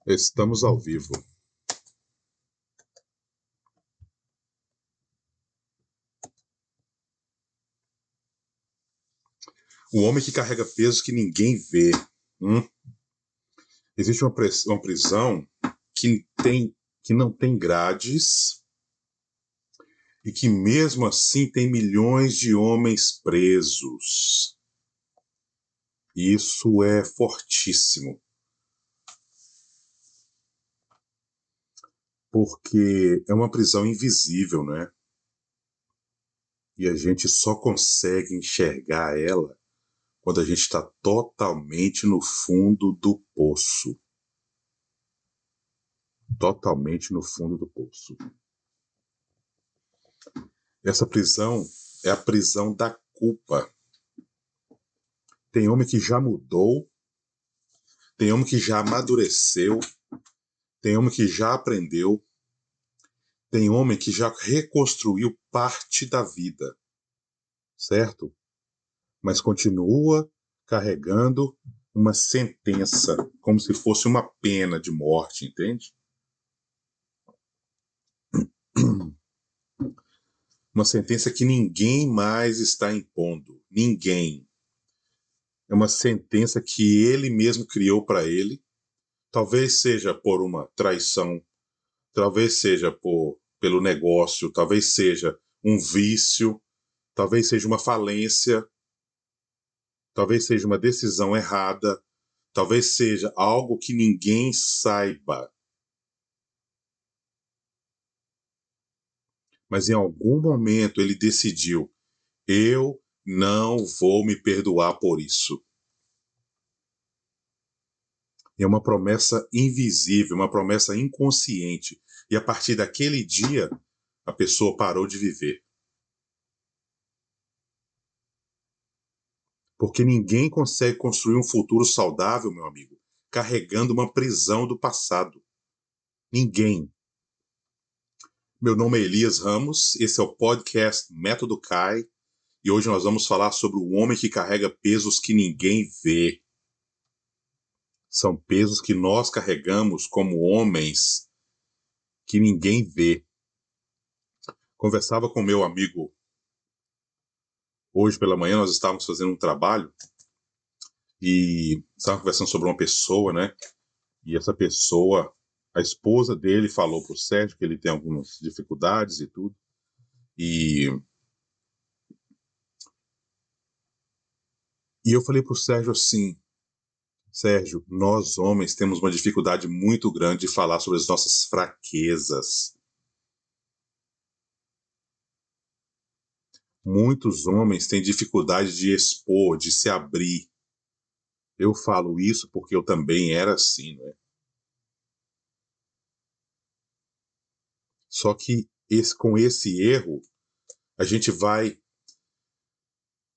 Estamos ao vivo. O homem que carrega pesos que ninguém vê. Existe uma prisão que não tem grades e que mesmo assim tem milhões de homens presos. Isso é fortíssimo. Porque é uma prisão invisível, né? E a gente só consegue enxergar ela quando a gente está totalmente no fundo do poço. Totalmente no fundo do poço. Essa prisão é a prisão da culpa. Tem homem que já mudou, tem homem que já amadureceu, tem homem que já aprendeu, tem homem que já reconstruiu parte da vida, certo? Mas continua carregando uma sentença, como se fosse uma pena de morte, entende? Uma sentença que ninguém mais está impondo. Ninguém. É uma sentença que ele mesmo criou para ele. Talvez seja por uma traição, talvez seja pelo negócio, talvez seja um vício, talvez seja uma falência, talvez seja uma decisão errada, talvez seja algo que ninguém saiba. Mas em algum momento ele decidiu: eu não vou me perdoar por isso. É uma promessa invisível, uma promessa inconsciente. E a partir daquele dia, a pessoa parou de viver. Porque ninguém consegue construir um futuro saudável, meu amigo, carregando uma prisão do passado. Ninguém. Meu nome é Elias Ramos, esse é o podcast Método CAI, e hoje nós vamos falar sobre o homem que carrega pesos que ninguém vê. São pesos que nós carregamos como homens que ninguém vê. Conversava com meu amigo hoje pela manhã, nós estávamos fazendo um trabalho e estávamos conversando sobre uma pessoa, né? E essa pessoa, a esposa dele falou pro Sérgio que ele tem algumas dificuldades e tudo. E eu falei pro Sérgio assim: Sérgio, nós homens temos uma dificuldade muito grande de falar sobre as nossas fraquezas. Muitos homens têm dificuldade de expor, de se abrir. Eu falo isso porque eu também era assim, né? Só que com esse erro, a gente vai...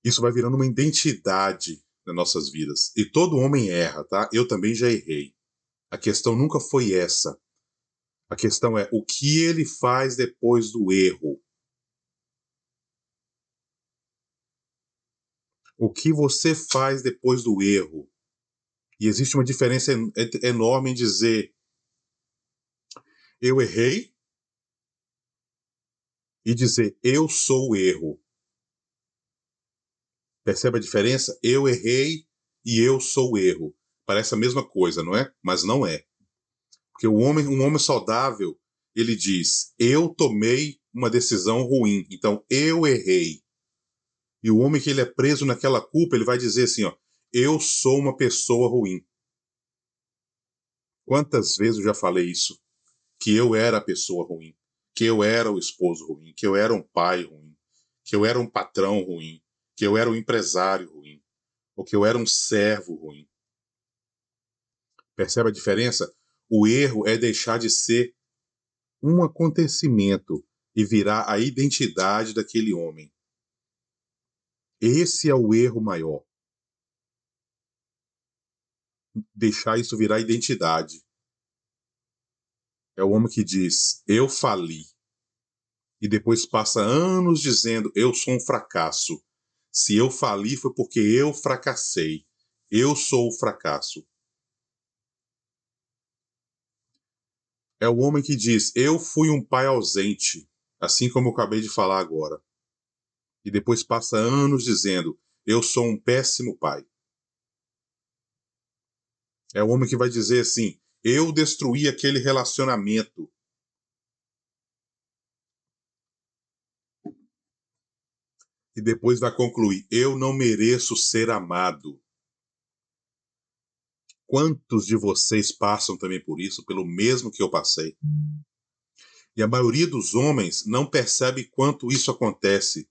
Isso vai virando uma identidade nas nossas vidas. E todo homem erra, tá? Eu também já errei. A questão nunca foi essa. A questão é o que ele faz depois do erro. O que você faz depois do erro. E existe uma diferença enorme em dizer eu errei e dizer eu sou o erro. Percebe a diferença? Eu errei e eu sou o erro. Parece a mesma coisa, não é? Mas não é. Porque um homem saudável, ele diz, eu tomei uma decisão ruim, então eu errei. E o homem que ele é preso naquela culpa, ele vai dizer assim, ó, eu sou uma pessoa ruim. Quantas vezes eu já falei isso? Que eu era a pessoa ruim, que eu era o esposo ruim, que eu era um pai ruim, que eu era um patrão ruim, que eu era um empresário ruim, ou que eu era um servo ruim. Percebe a diferença? O erro é deixar de ser um acontecimento e virar a identidade daquele homem. Esse é o erro maior. Deixar isso virar identidade. É o homem que diz, eu fali. E depois passa anos dizendo, eu sou um fracasso. Se eu fali foi porque eu fracassei. Eu sou o fracasso. É o homem que diz: eu fui um pai ausente, assim como eu acabei de falar agora. E depois passa anos dizendo: eu sou um péssimo pai. É o homem que vai dizer assim: eu destruí aquele relacionamento. E depois vai concluir: eu não mereço ser amado. Quantos de vocês passam também por isso, pelo mesmo que eu passei? E a maioria dos homens não percebe quanto isso acontece,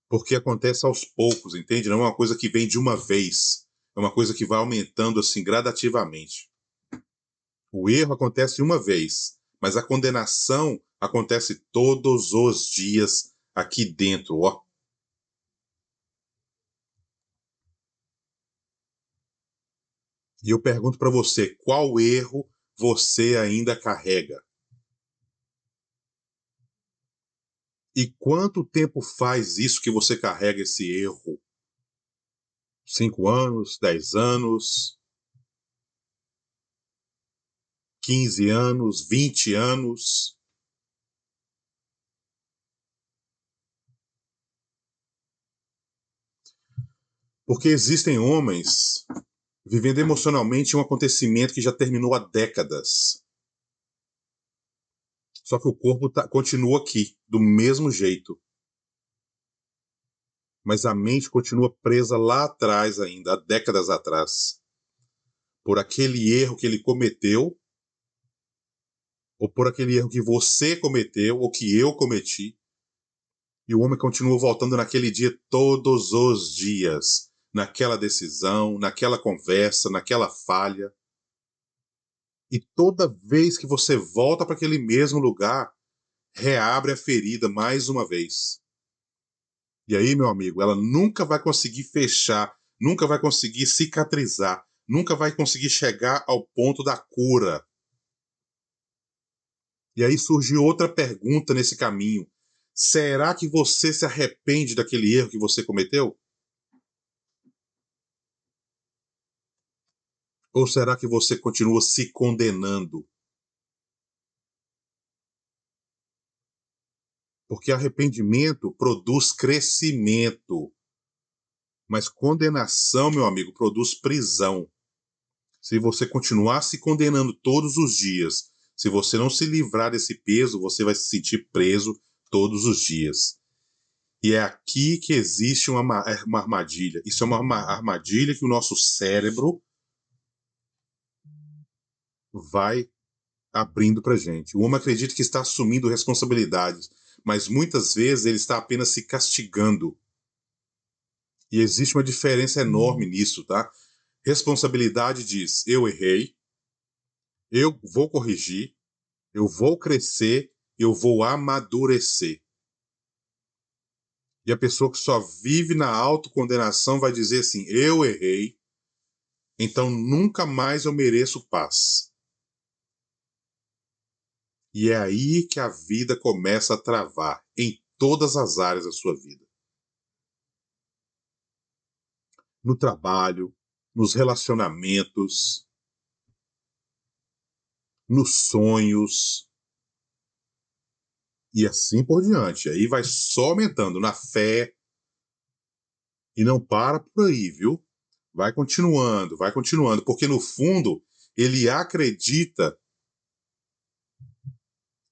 porque acontece aos poucos, entende? Não é uma coisa que vem de uma vez, é uma coisa que vai aumentando assim gradativamente. O erro acontece uma vez, mas a condenação acontece todos os dias aqui dentro, ó. E eu pergunto para você, qual erro você ainda carrega? E quanto tempo faz isso que você carrega esse erro? 5 anos, 10 anos, 15 anos, 20 anos? Porque existem homens vivendo emocionalmente um acontecimento que já terminou há décadas. Só que o corpo continua aqui, do mesmo jeito. Mas a mente continua presa lá atrás ainda, há décadas atrás. Por aquele erro que ele cometeu, ou por aquele erro que você cometeu, ou que eu cometi. E o homem continua voltando naquele dia todos os dias. Naquela decisão, naquela conversa, naquela falha. E toda vez que você volta para aquele mesmo lugar, reabre a ferida mais uma vez. E aí, meu amigo, ela nunca vai conseguir fechar, nunca vai conseguir cicatrizar, nunca vai conseguir chegar ao ponto da cura. E aí surge outra pergunta nesse caminho. Será que você se arrepende daquele erro que você cometeu? Ou será que você continua se condenando? Porque arrependimento produz crescimento, mas condenação, meu amigo, produz prisão. Se você continuar se condenando todos os dias, se você não se livrar desse peso, você vai se sentir preso todos os dias. E é aqui que existe uma armadilha. Isso é uma armadilha que o nosso cérebro vai abrindo para gente. O homem acredita que está assumindo responsabilidades, mas muitas vezes ele está apenas se castigando. E existe uma diferença enorme nisso, tá? Responsabilidade diz: eu errei, eu vou corrigir, eu vou crescer, eu vou amadurecer. E a pessoa que só vive na autocondenação vai dizer assim: eu errei, então nunca mais eu mereço paz. E é aí que a vida começa a travar, em todas as áreas da sua vida. No trabalho, nos relacionamentos, nos sonhos, e assim por diante. Aí vai só aumentando na fé, e não para por aí, viu? Vai continuando, porque no fundo ele acredita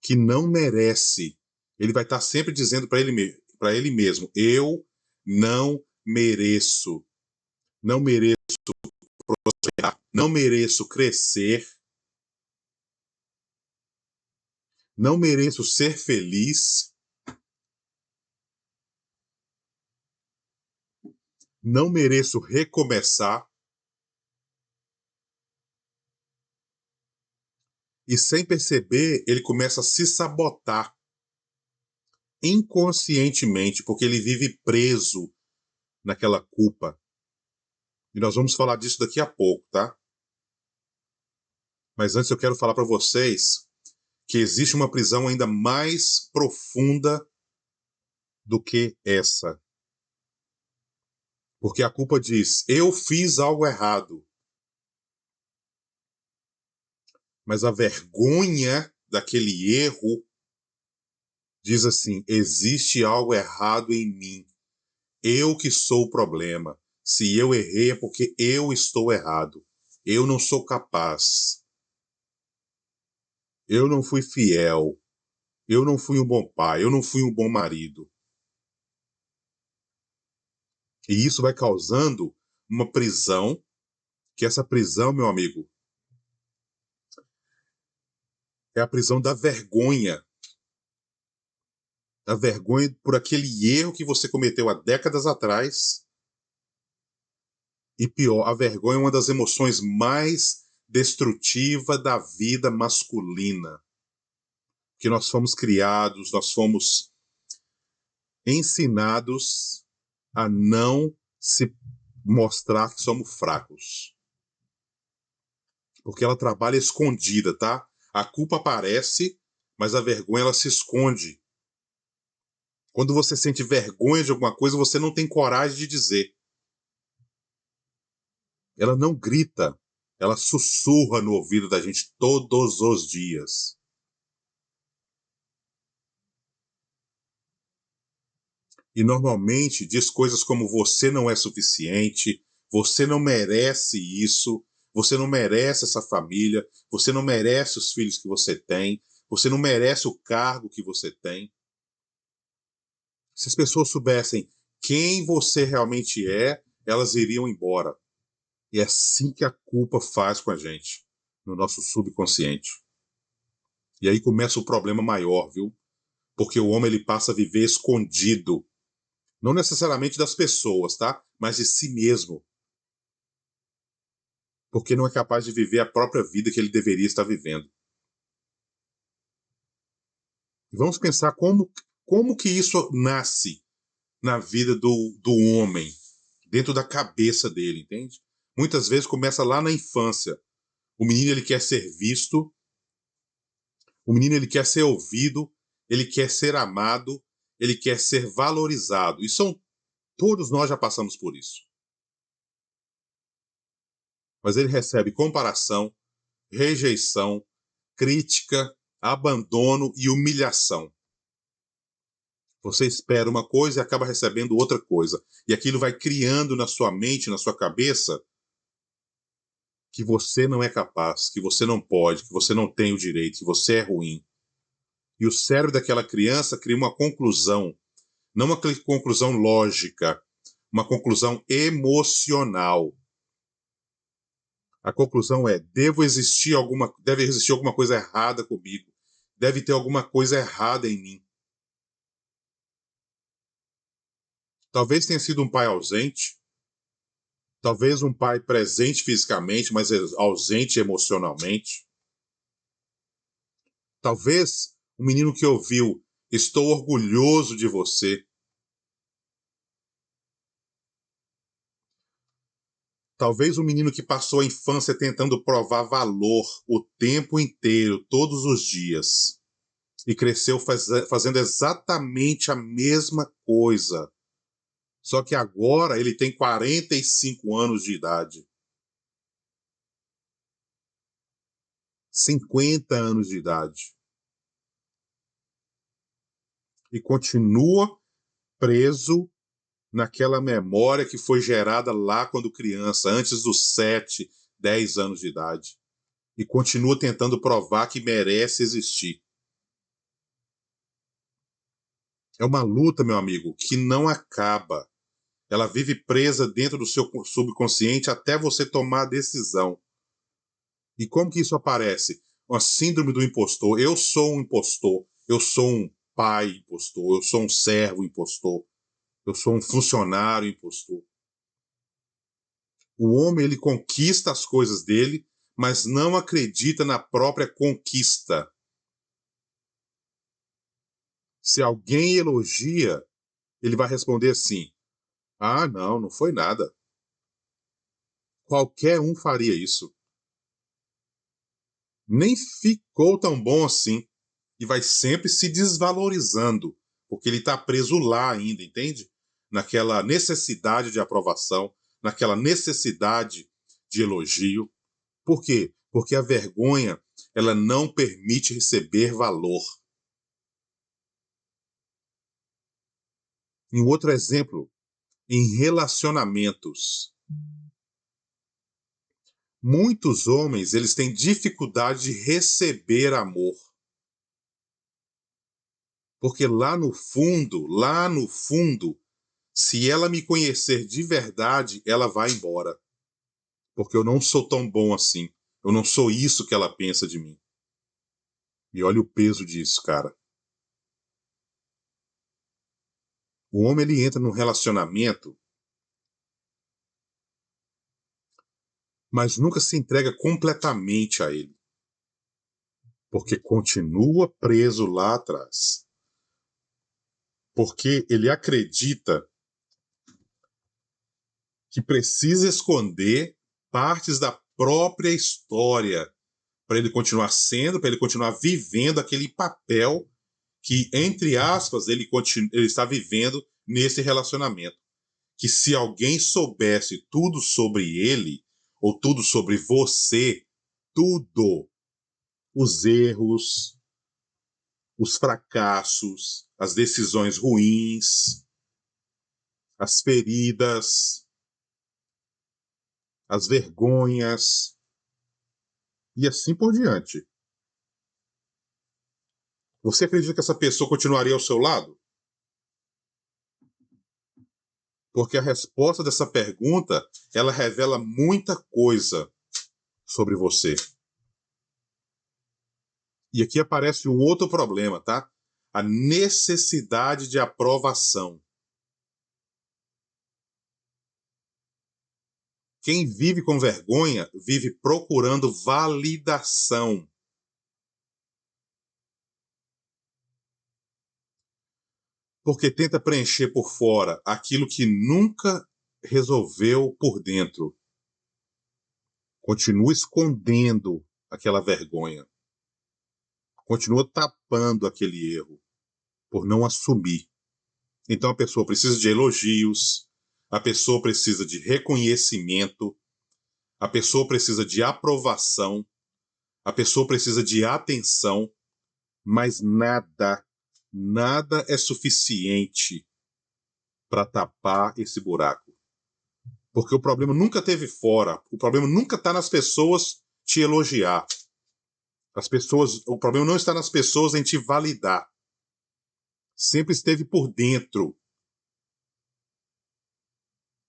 que não merece. Ele vai estar sempre dizendo para ele mesmo: eu não mereço, não mereço, não mereço crescer, não mereço ser feliz, não mereço recomeçar. E sem perceber, ele começa a se sabotar inconscientemente, porque ele vive preso naquela culpa. E nós vamos falar disso daqui a pouco, tá? Mas antes eu quero falar para vocês que existe uma prisão ainda mais profunda do que essa. Porque a culpa diz: eu fiz algo errado. Mas a vergonha daquele erro diz assim: existe algo errado em mim. Eu que sou o problema. Se eu errei é porque eu estou errado. Eu não sou capaz. Eu não fui fiel. Eu não fui um bom pai. Eu não fui um bom marido. E isso vai causando uma prisão, que essa prisão, meu amigo, é a prisão da vergonha. A vergonha por aquele erro que você cometeu há décadas atrás. E pior, a vergonha é uma das emoções mais destrutivas da vida masculina. Que nós fomos criados, nós fomos ensinados a não se mostrar que somos fracos. Porque ela trabalha escondida, tá? A culpa aparece, mas a vergonha ela se esconde. Quando você sente vergonha de alguma coisa, você não tem coragem de dizer. Ela não grita, ela sussurra no ouvido da gente todos os dias. E normalmente diz coisas como você não é suficiente, você não merece isso, você não merece essa família, você não merece os filhos que você tem, você não merece o cargo que você tem. Se as pessoas soubessem quem você realmente é, elas iriam embora. E é assim que a culpa faz com a gente, no nosso subconsciente. E aí começa o problema maior, viu? Porque o homem ele passa a viver escondido. Não necessariamente das pessoas, tá? Mas de si mesmo. Porque não é capaz de viver a própria vida que ele deveria estar vivendo. E vamos pensar como que isso nasce na vida do homem, dentro da cabeça dele, entende? Muitas vezes começa lá na infância. O menino ele quer ser visto, o menino ele quer ser ouvido, ele quer ser amado, ele quer ser valorizado. E todos nós já passamos por isso. Mas ele recebe comparação, rejeição, crítica, abandono e humilhação. Você espera uma coisa e acaba recebendo outra coisa. E aquilo vai criando na sua mente, na sua cabeça, que você não é capaz, que você não pode, que você não tem o direito, que você é ruim. E o cérebro daquela criança cria uma conclusão, não uma conclusão lógica, uma conclusão emocional. A conclusão é: deve existir alguma coisa errada comigo. Deve ter alguma coisa errada em mim. Talvez tenha sido um pai ausente, talvez um pai presente fisicamente, mas ausente emocionalmente. Talvez um menino que ouviu: estou orgulhoso de você. Talvez um menino que passou a infância tentando provar valor o tempo inteiro, todos os dias, e cresceu fazendo exatamente a mesma coisa. Só que agora ele tem 45 anos de idade. 50 anos de idade. E continua preso naquela memória que foi gerada lá quando criança, antes dos 7, 10 anos de idade. E continua tentando provar que merece existir. É uma luta, meu amigo, que não acaba. Ela vive presa dentro do seu subconsciente até você tomar a decisão. E como que isso aparece? Uma síndrome do impostor. Eu sou um impostor. Eu sou um pai impostor. Eu sou um servo impostor. Eu sou um funcionário impostor. O homem ele conquista as coisas dele, mas não acredita na própria conquista. Se alguém elogia, ele vai responder assim: ah, não, não foi nada. Qualquer um faria isso. Nem ficou tão bom assim. E vai sempre se desvalorizando, porque ele está preso lá ainda, entende? Naquela necessidade de aprovação, naquela necessidade de elogio. Por quê? Porque a vergonha, ela não permite receber valor. E um outro exemplo, em relacionamentos. Muitos homens, eles têm dificuldade de receber amor. Porque lá no fundo, se ela me conhecer de verdade, ela vai embora. Porque eu não sou tão bom assim. Eu não sou isso que ela pensa de mim. E olha o peso disso, cara. O homem, ele entra num relacionamento, mas nunca se entrega completamente a ele. Porque continua preso lá atrás. Porque ele acredita que precisa esconder partes da própria história para ele continuar sendo, para ele continuar vivendo aquele papel que, entre aspas, ele está vivendo nesse relacionamento. Que se alguém soubesse tudo sobre ele, ou tudo sobre você, tudo, os erros, os fracassos, as decisões ruins, as feridas, as vergonhas, e assim por diante. Você acredita que essa pessoa continuaria ao seu lado? Porque a resposta dessa pergunta, ela revela muita coisa sobre você. E aqui aparece um outro problema, tá? A necessidade de aprovação. Quem vive com vergonha vive procurando validação. Porque tenta preencher por fora aquilo que nunca resolveu por dentro. Continua escondendo aquela vergonha. Continua tapando aquele erro por não assumir. Então a pessoa precisa de elogios, a pessoa precisa de reconhecimento, a pessoa precisa de aprovação, a pessoa precisa de atenção, mas nada é suficiente para tapar esse buraco. Porque o problema nunca esteve fora, o problema nunca está nas pessoas te elogiar. O problema não está nas pessoas em te validar. Sempre esteve por dentro.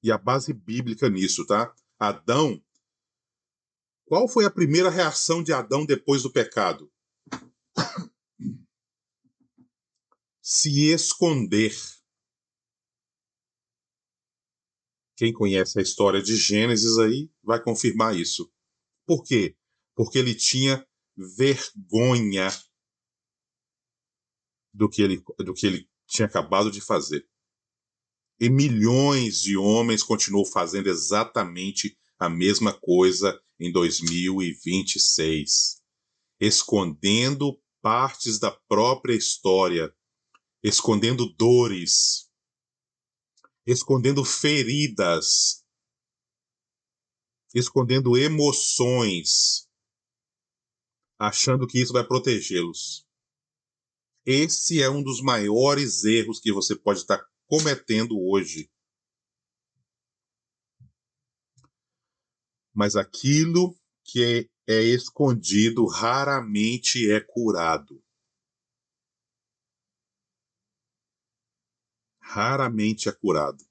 E a base bíblica nisso, tá? Adão, qual foi a primeira reação de Adão depois do pecado? Se esconder. Quem conhece a história de Gênesis aí vai confirmar isso. Por quê? Porque ele tinha vergonha do que ele tinha acabado de fazer. E milhões de homens continuam fazendo exatamente a mesma coisa em 2026, escondendo partes da própria história, escondendo dores, escondendo feridas, escondendo emoções, achando que isso vai protegê-los. Esse é um dos maiores erros que você pode estar cometendo hoje. Mas aquilo que é escondido raramente é curado. Raramente é curado.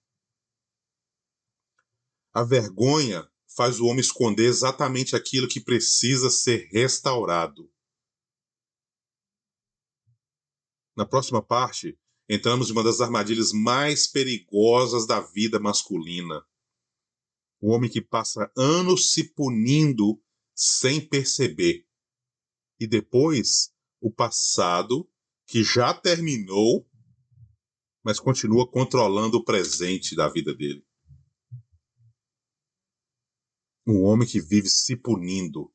A vergonha faz o homem esconder exatamente aquilo que precisa ser restaurado. Na próxima parte, entramos em uma das armadilhas mais perigosas da vida masculina. O homem que passa anos se punindo sem perceber. E depois, o passado, que já terminou, mas continua controlando o presente da vida dele. Um homem que vive se punindo.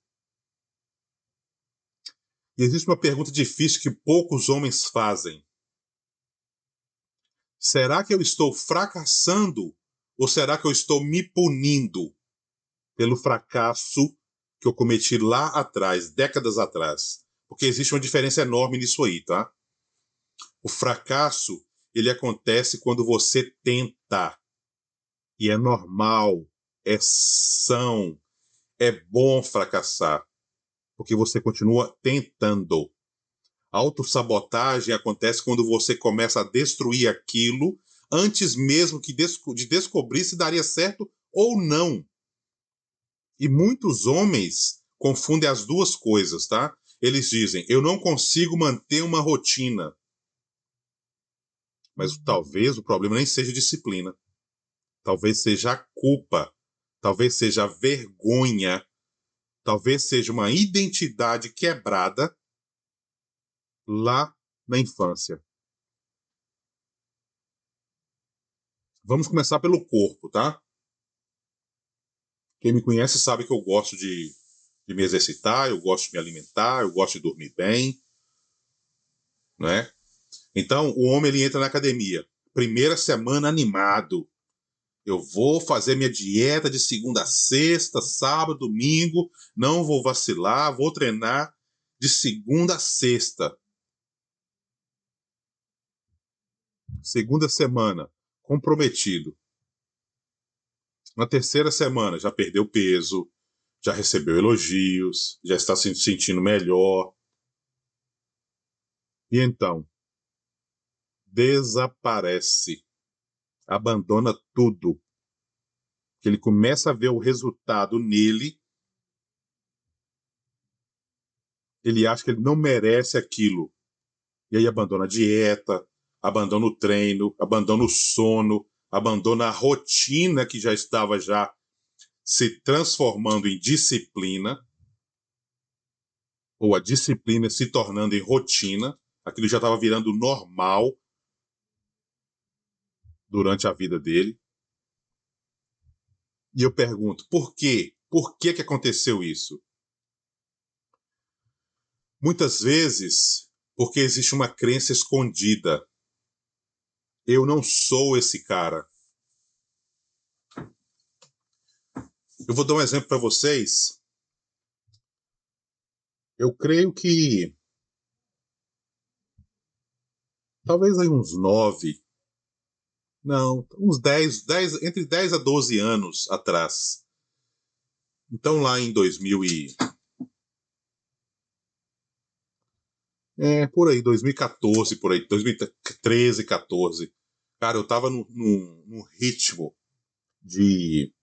E existe uma pergunta difícil que poucos homens fazem. Será que eu estou fracassando ou será que eu estou me punindo pelo fracasso que eu cometi lá atrás, décadas atrás. Porque existe uma diferença enorme nisso aí, tá? O fracasso, ele acontece quando você tenta. E é normal, é são, é bom fracassar, porque você continua tentando. A autossabotagem acontece quando você começa a destruir aquilo antes mesmo de descobrir se daria certo ou não. E muitos homens confundem as duas coisas, tá? Eles dizem, eu não consigo manter uma rotina. Mas talvez o problema nem seja disciplina. Talvez seja a culpa. Talvez seja a vergonha. Talvez seja uma identidade quebrada lá na infância. Vamos começar pelo corpo, tá? Quem me conhece sabe que eu gosto de me exercitar, eu gosto de me alimentar, eu gosto de dormir bem, né? Então, o homem ele entra na academia. Primeira semana animado. Eu vou fazer minha dieta de segunda a sexta, sábado, domingo, não vou vacilar, vou treinar de segunda a sexta. Segunda semana, comprometido. Na terceira semana, já perdeu peso, já recebeu elogios, já está se sentindo melhor. E então, desaparece, abandona tudo. Que ele começa a ver o resultado nele, ele acha que ele não merece aquilo. E aí abandona a dieta, abandona o treino, abandona o sono, abandona a rotina que já estava já se transformando em disciplina, ou a disciplina se tornando em rotina, aquilo já estava virando normal durante a vida dele. E eu pergunto, por quê? Por que que aconteceu isso? Muitas vezes, porque existe uma crença escondida. Eu não sou esse cara. Eu vou dar um exemplo para vocês. Eu creio que talvez aí uns 9, não, uns 10, entre 10 a 12 anos atrás. Então lá em 2000 por aí, 2014, por aí, 2013, 14. Cara, eu tava num ritmo de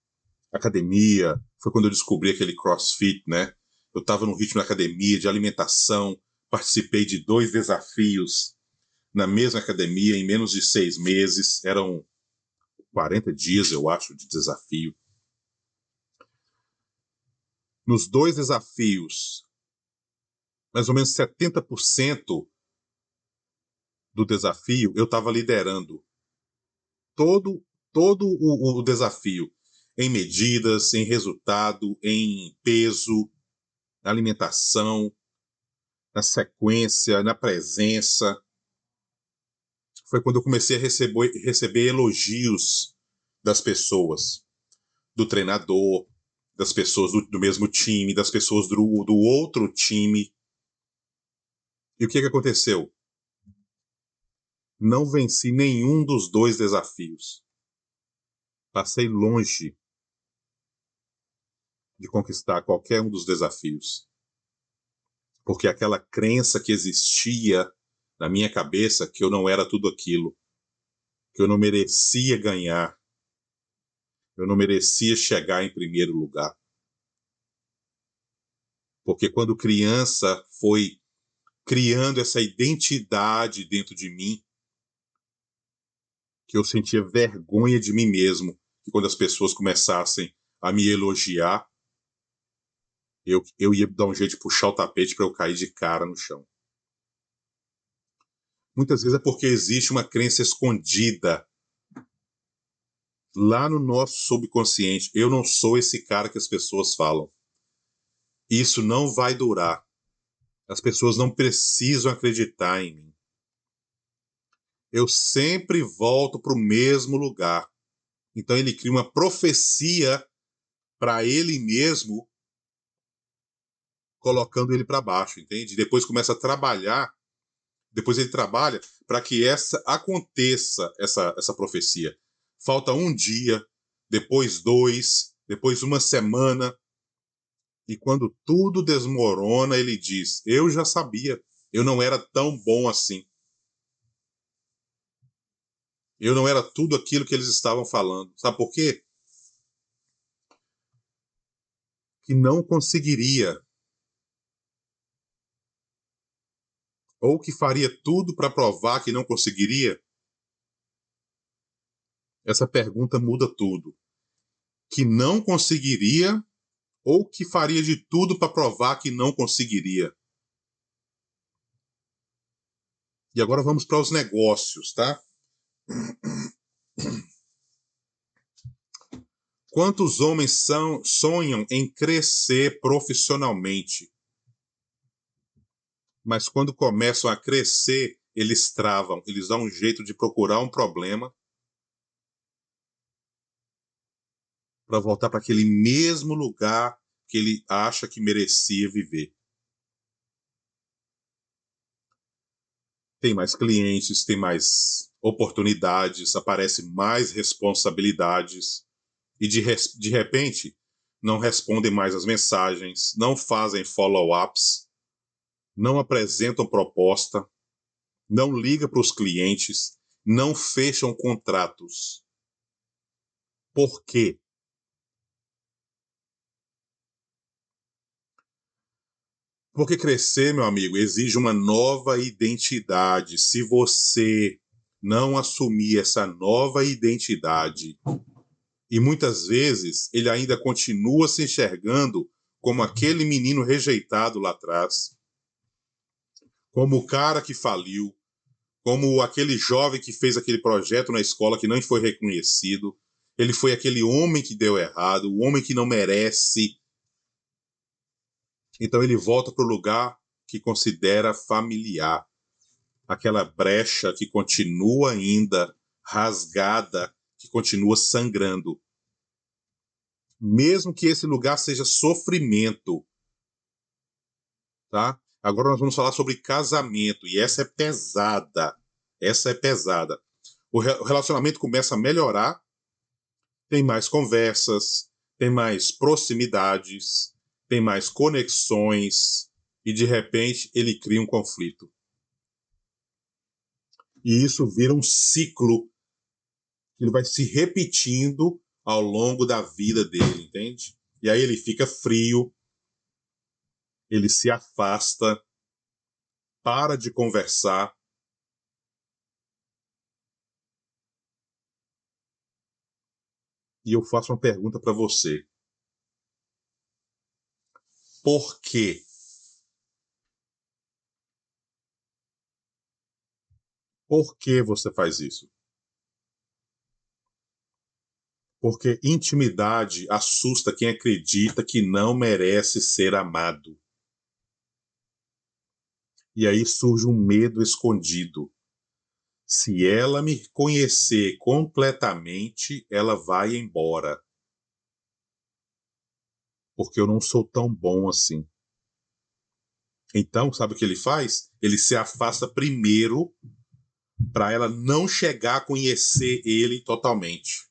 academia, foi quando eu descobri aquele CrossFit, né? Eu tava num ritmo de academia, de alimentação, participei de 2 desafios na mesma academia em menos de 6 meses, eram 40 dias, eu acho, de desafio. Nos 2 desafios, mais ou menos 70% do desafio eu estava liderando todo, todo o desafio, em medidas, em resultado, em peso, na alimentação, na sequência, na presença. Foi quando eu comecei a receber elogios das pessoas, do treinador, das pessoas do mesmo time, das pessoas do outro time. E o que aconteceu? Não venci nenhum dos 2 desafios. Passei longe de conquistar qualquer um dos desafios. Porque aquela crença que existia na minha cabeça que eu não era tudo aquilo, que eu não merecia ganhar, eu não merecia chegar em primeiro lugar. Porque quando criança foi criando essa identidade dentro de mim, que eu sentia vergonha de mim mesmo, que quando as pessoas começassem a me elogiar, eu ia dar um jeito de puxar o tapete para eu cair de cara no chão. Muitas vezes é porque existe uma crença escondida lá no nosso subconsciente. Eu não sou esse cara que as pessoas falam. Isso não vai durar. As pessoas não precisam acreditar em mim. Eu sempre volto para o mesmo lugar. Então ele cria uma profecia para ele mesmo colocando ele para baixo, entende? Depois começa a trabalhar, depois ele trabalha para que essa aconteça, essa profecia. Falta um dia, depois dois, depois uma semana, e quando tudo desmorona, ele diz: eu já sabia, eu não era tão bom assim. Eu não era tudo aquilo que eles estavam falando. Sabe por quê? Que não conseguiria, ou que faria tudo para provar que não conseguiria. Essa pergunta muda tudo. Que não conseguiria ou que faria de tudo para provar que não conseguiria. E agora vamos para os negócios, tá? Quantos homens sonham em crescer profissionalmente, mas quando começam a crescer, eles travam, eles dão um jeito de procurar um problema para voltar para aquele mesmo lugar que ele acha que merecia viver. Tem mais clientes, tem mais oportunidades, aparece mais responsabilidades e de repente não respondem mais as mensagens, não fazem follow-ups, não apresentam proposta, não ligam para os clientes, não fecham contratos. Por quê? Porque crescer, meu amigo, exige uma nova identidade. Se você não assumir essa nova identidade, e muitas vezes ele ainda continua se enxergando como aquele menino rejeitado lá atrás, como o cara que faliu, como aquele jovem que fez aquele projeto na escola que não foi reconhecido. Ele foi aquele homem que deu errado, o homem que não merece. Então ele volta para o lugar que considera familiar. Aquela brecha que continua ainda rasgada, que continua sangrando. Mesmo que esse lugar seja sofrimento, tá? Agora nós vamos falar sobre casamento, e essa é pesada. Essa é pesada. O relacionamento começa a melhorar, tem mais conversas, tem mais proximidades, tem mais conexões, e de repente ele cria um conflito. E isso vira um ciclo que ele vai se repetindo ao longo da vida dele, entende? E aí ele fica frio, ele se afasta, para de conversar. E eu faço uma pergunta para você. Por quê? Por que você faz isso? Porque intimidade assusta quem acredita que não merece ser amado. E aí surge um medo escondido. Se ela me conhecer completamente, ela vai embora. Porque eu não sou tão bom assim. Então, sabe o que ele faz? Ele se afasta primeiro para ela não chegar a conhecer ele totalmente.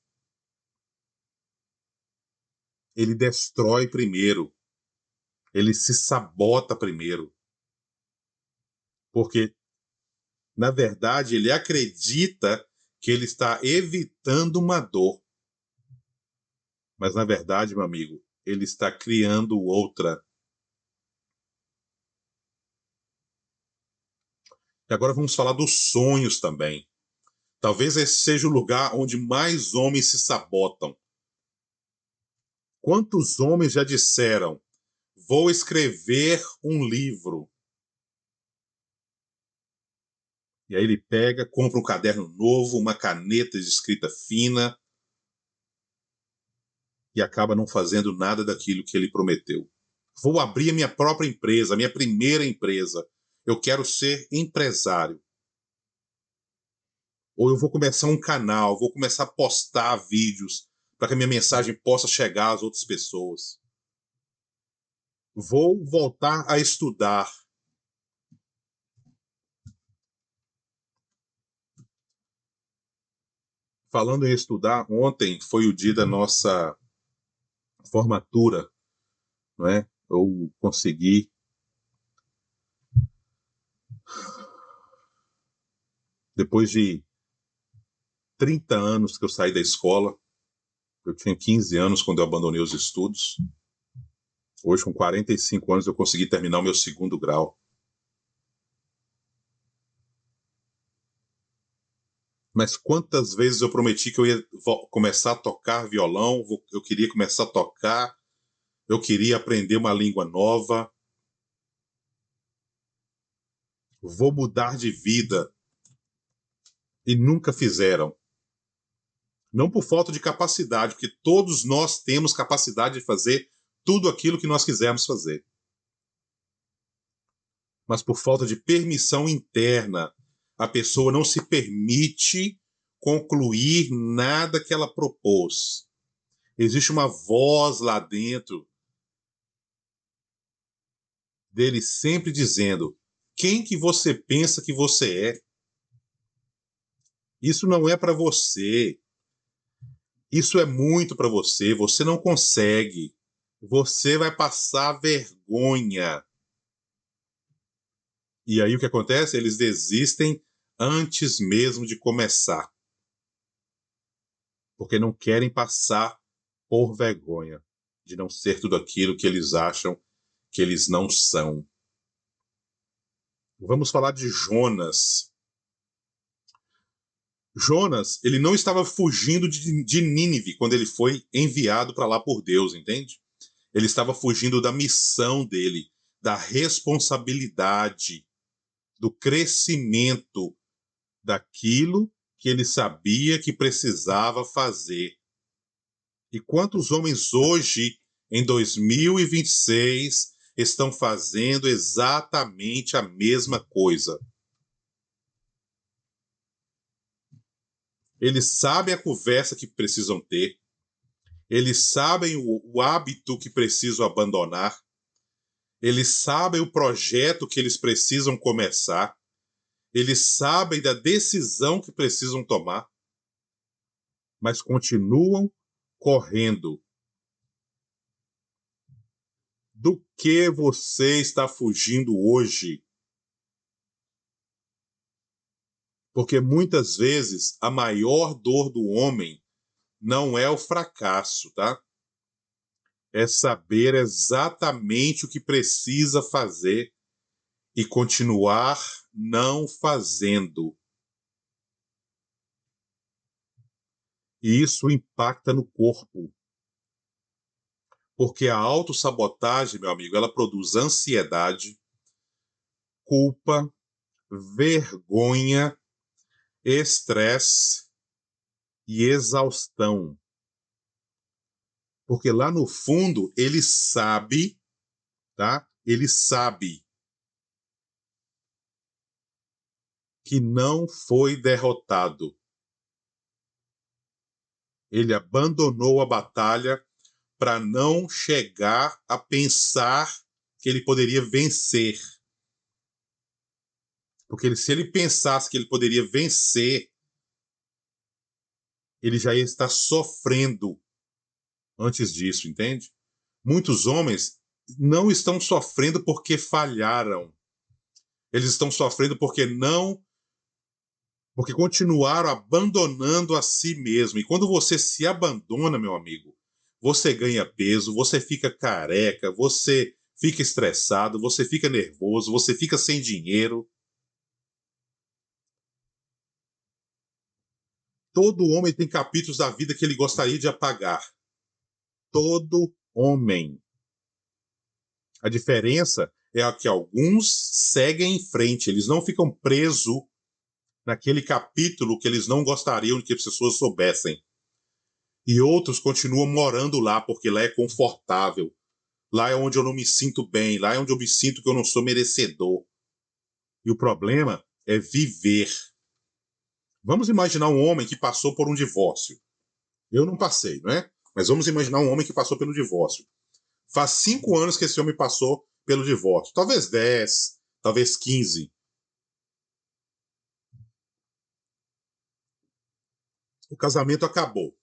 Ele destrói primeiro. Ele se sabota primeiro. Porque, na verdade, ele acredita que ele está evitando uma dor. Mas, na verdade, meu amigo, ele está criando outra. E agora vamos falar dos sonhos também. Talvez esse seja o lugar onde mais homens se sabotam. Quantos homens já disseram: vou escrever um livro? E aí ele pega, compra um caderno novo, uma caneta de escrita fina e acaba não fazendo nada daquilo que ele prometeu. Vou abrir a minha própria empresa, a minha primeira empresa. Eu quero ser empresário. Ou eu vou começar um canal, vou começar a postar vídeos para que a minha mensagem possa chegar às outras pessoas. Vou voltar a estudar. Falando em estudar, ontem foi o dia da nossa formatura, não é? Eu consegui, depois de 30 anos que eu saí da escola, eu tinha 15 anos quando eu abandonei os estudos. Hoje, com 45 anos, eu consegui terminar o meu 2º grau. Mas quantas vezes eu prometi que eu ia começar a tocar violão, eu queria começar a tocar, eu queria aprender uma língua nova, vou mudar de vida, e nunca fizeram. Não por falta de capacidade, porque todos nós temos capacidade de fazer tudo aquilo que nós quisermos fazer. Mas por falta de permissão interna, a pessoa não se permite concluir nada que ela propôs. Existe uma voz lá dentro dele sempre dizendo: quem que você pensa que você é? Isso não é para você. Isso é muito para você. Você não consegue. Você vai passar vergonha. E aí o que acontece? Eles desistem antes mesmo de começar. Porque não querem passar por vergonha de não ser tudo aquilo que eles acham que eles não são. Vamos falar de Jonas. Jonas, ele não estava fugindo de Nínive quando ele foi enviado para lá por Deus, entende? Ele estava fugindo da missão dele, da responsabilidade, do crescimento daquilo que ele sabia que precisava fazer. E quantos homens hoje, em 2026, estão fazendo exatamente a mesma coisa? Eles sabem a conversa que precisam ter, eles sabem o hábito que precisam abandonar, eles sabem o projeto que eles precisam começar, eles sabem da decisão que precisam tomar, mas continuam correndo. Do que você está fugindo hoje? Porque muitas vezes a maior dor do homem não é o fracasso, tá? É saber exatamente o que precisa fazer e continuar não fazendo. E isso impacta no corpo. Porque a autossabotagem, meu amigo, ela produz ansiedade, culpa, vergonha, estresse e exaustão. Porque lá no fundo ele sabe, tá? Ele sabe que não foi derrotado. Ele abandonou a batalha para não chegar a pensar que ele poderia vencer. Porque se ele pensasse que ele poderia vencer, ele já ia estar sofrendo antes disso, entende? Muitos homens não estão sofrendo porque falharam. Eles estão sofrendo porque continuaram abandonando a si mesmo. E quando você se abandona, meu amigo, você ganha peso, você fica careca, você fica estressado, você fica nervoso, você fica sem dinheiro. Todo homem tem capítulos da vida que ele gostaria de apagar. Todo homem. A diferença é que alguns seguem em frente, eles não ficam presos naquele capítulo que eles não gostariam que as pessoas soubessem. E outros continuam morando lá porque lá é confortável. Lá é onde eu não me sinto bem, lá é onde eu me sinto que eu não sou merecedor. E o problema é viver. Vamos imaginar um homem que passou por um divórcio. Eu não passei, não é? Mas vamos imaginar um homem que passou pelo divórcio. Faz 5 anos que esse homem passou pelo divórcio. Talvez 10, talvez 15. O casamento acabou.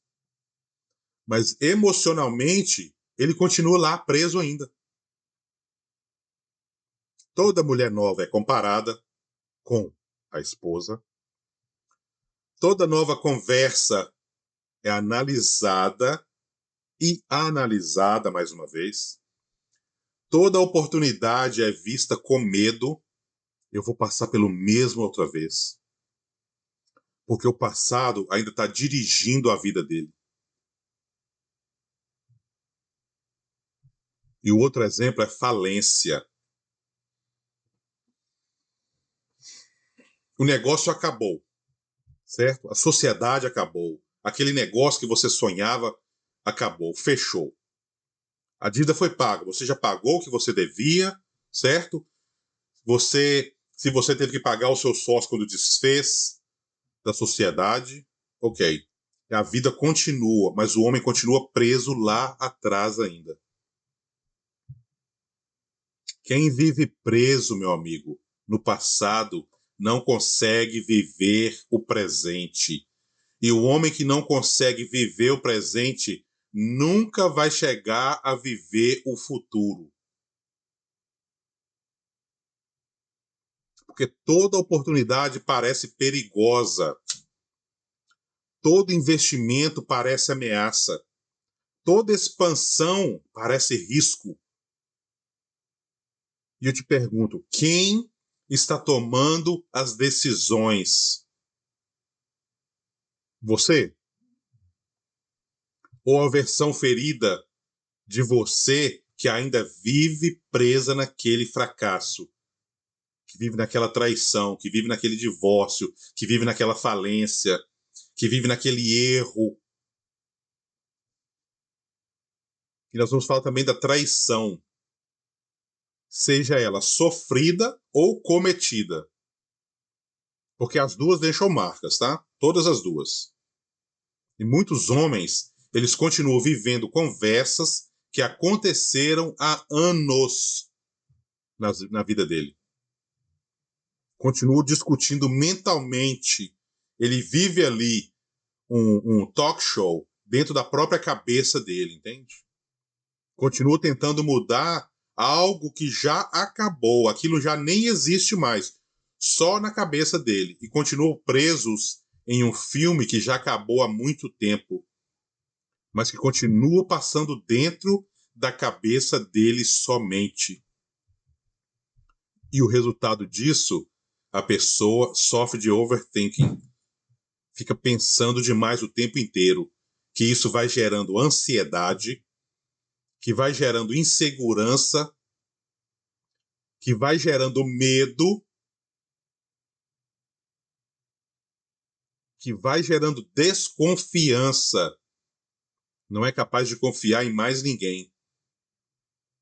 Mas emocionalmente, ele continua lá preso ainda. Toda mulher nova é comparada com a esposa. Toda nova conversa é analisada e analisada mais uma vez. Toda oportunidade é vista com medo. Eu vou passar pelo mesmo outra vez. Porque o passado ainda está dirigindo a vida dele. E o outro exemplo é falência. O negócio acabou, certo? A sociedade acabou. Aquele negócio que você sonhava acabou, fechou. A dívida foi paga. Você já pagou o que você devia, certo? Se você teve que pagar o seu sócio quando desfez da sociedade, ok. A vida continua, mas o homem continua preso lá atrás ainda. Quem vive preso, meu amigo, no passado, não consegue viver o presente. E o homem que não consegue viver o presente nunca vai chegar a viver o futuro. Porque toda oportunidade parece perigosa. Todo investimento parece ameaça. Toda expansão parece risco. E eu te pergunto, quem está tomando as decisões? Você? Ou a versão ferida de você que ainda vive presa naquele fracasso? Que vive naquela traição, que vive naquele divórcio, que vive naquela falência, que vive naquele erro. E nós vamos falar também da traição, seja ela sofrida ou cometida. Porque as duas deixam marcas, tá? Todas as duas. E muitos homens, eles continuam vivendo conversas que aconteceram há anos na vida dele. Continuam discutindo mentalmente. Ele vive ali um talk show dentro da própria cabeça dele, entende? Continua tentando mudar algo que já acabou, aquilo já nem existe mais, só na cabeça dele. E continuam presos em um filme que já acabou há muito tempo, mas que continua passando dentro da cabeça dele somente. E o resultado disso, a pessoa sofre de overthinking. Fica pensando demais o tempo inteiro, que isso vai gerando ansiedade, que vai gerando insegurança, que vai gerando medo, que vai gerando desconfiança. Não é capaz de confiar em mais ninguém.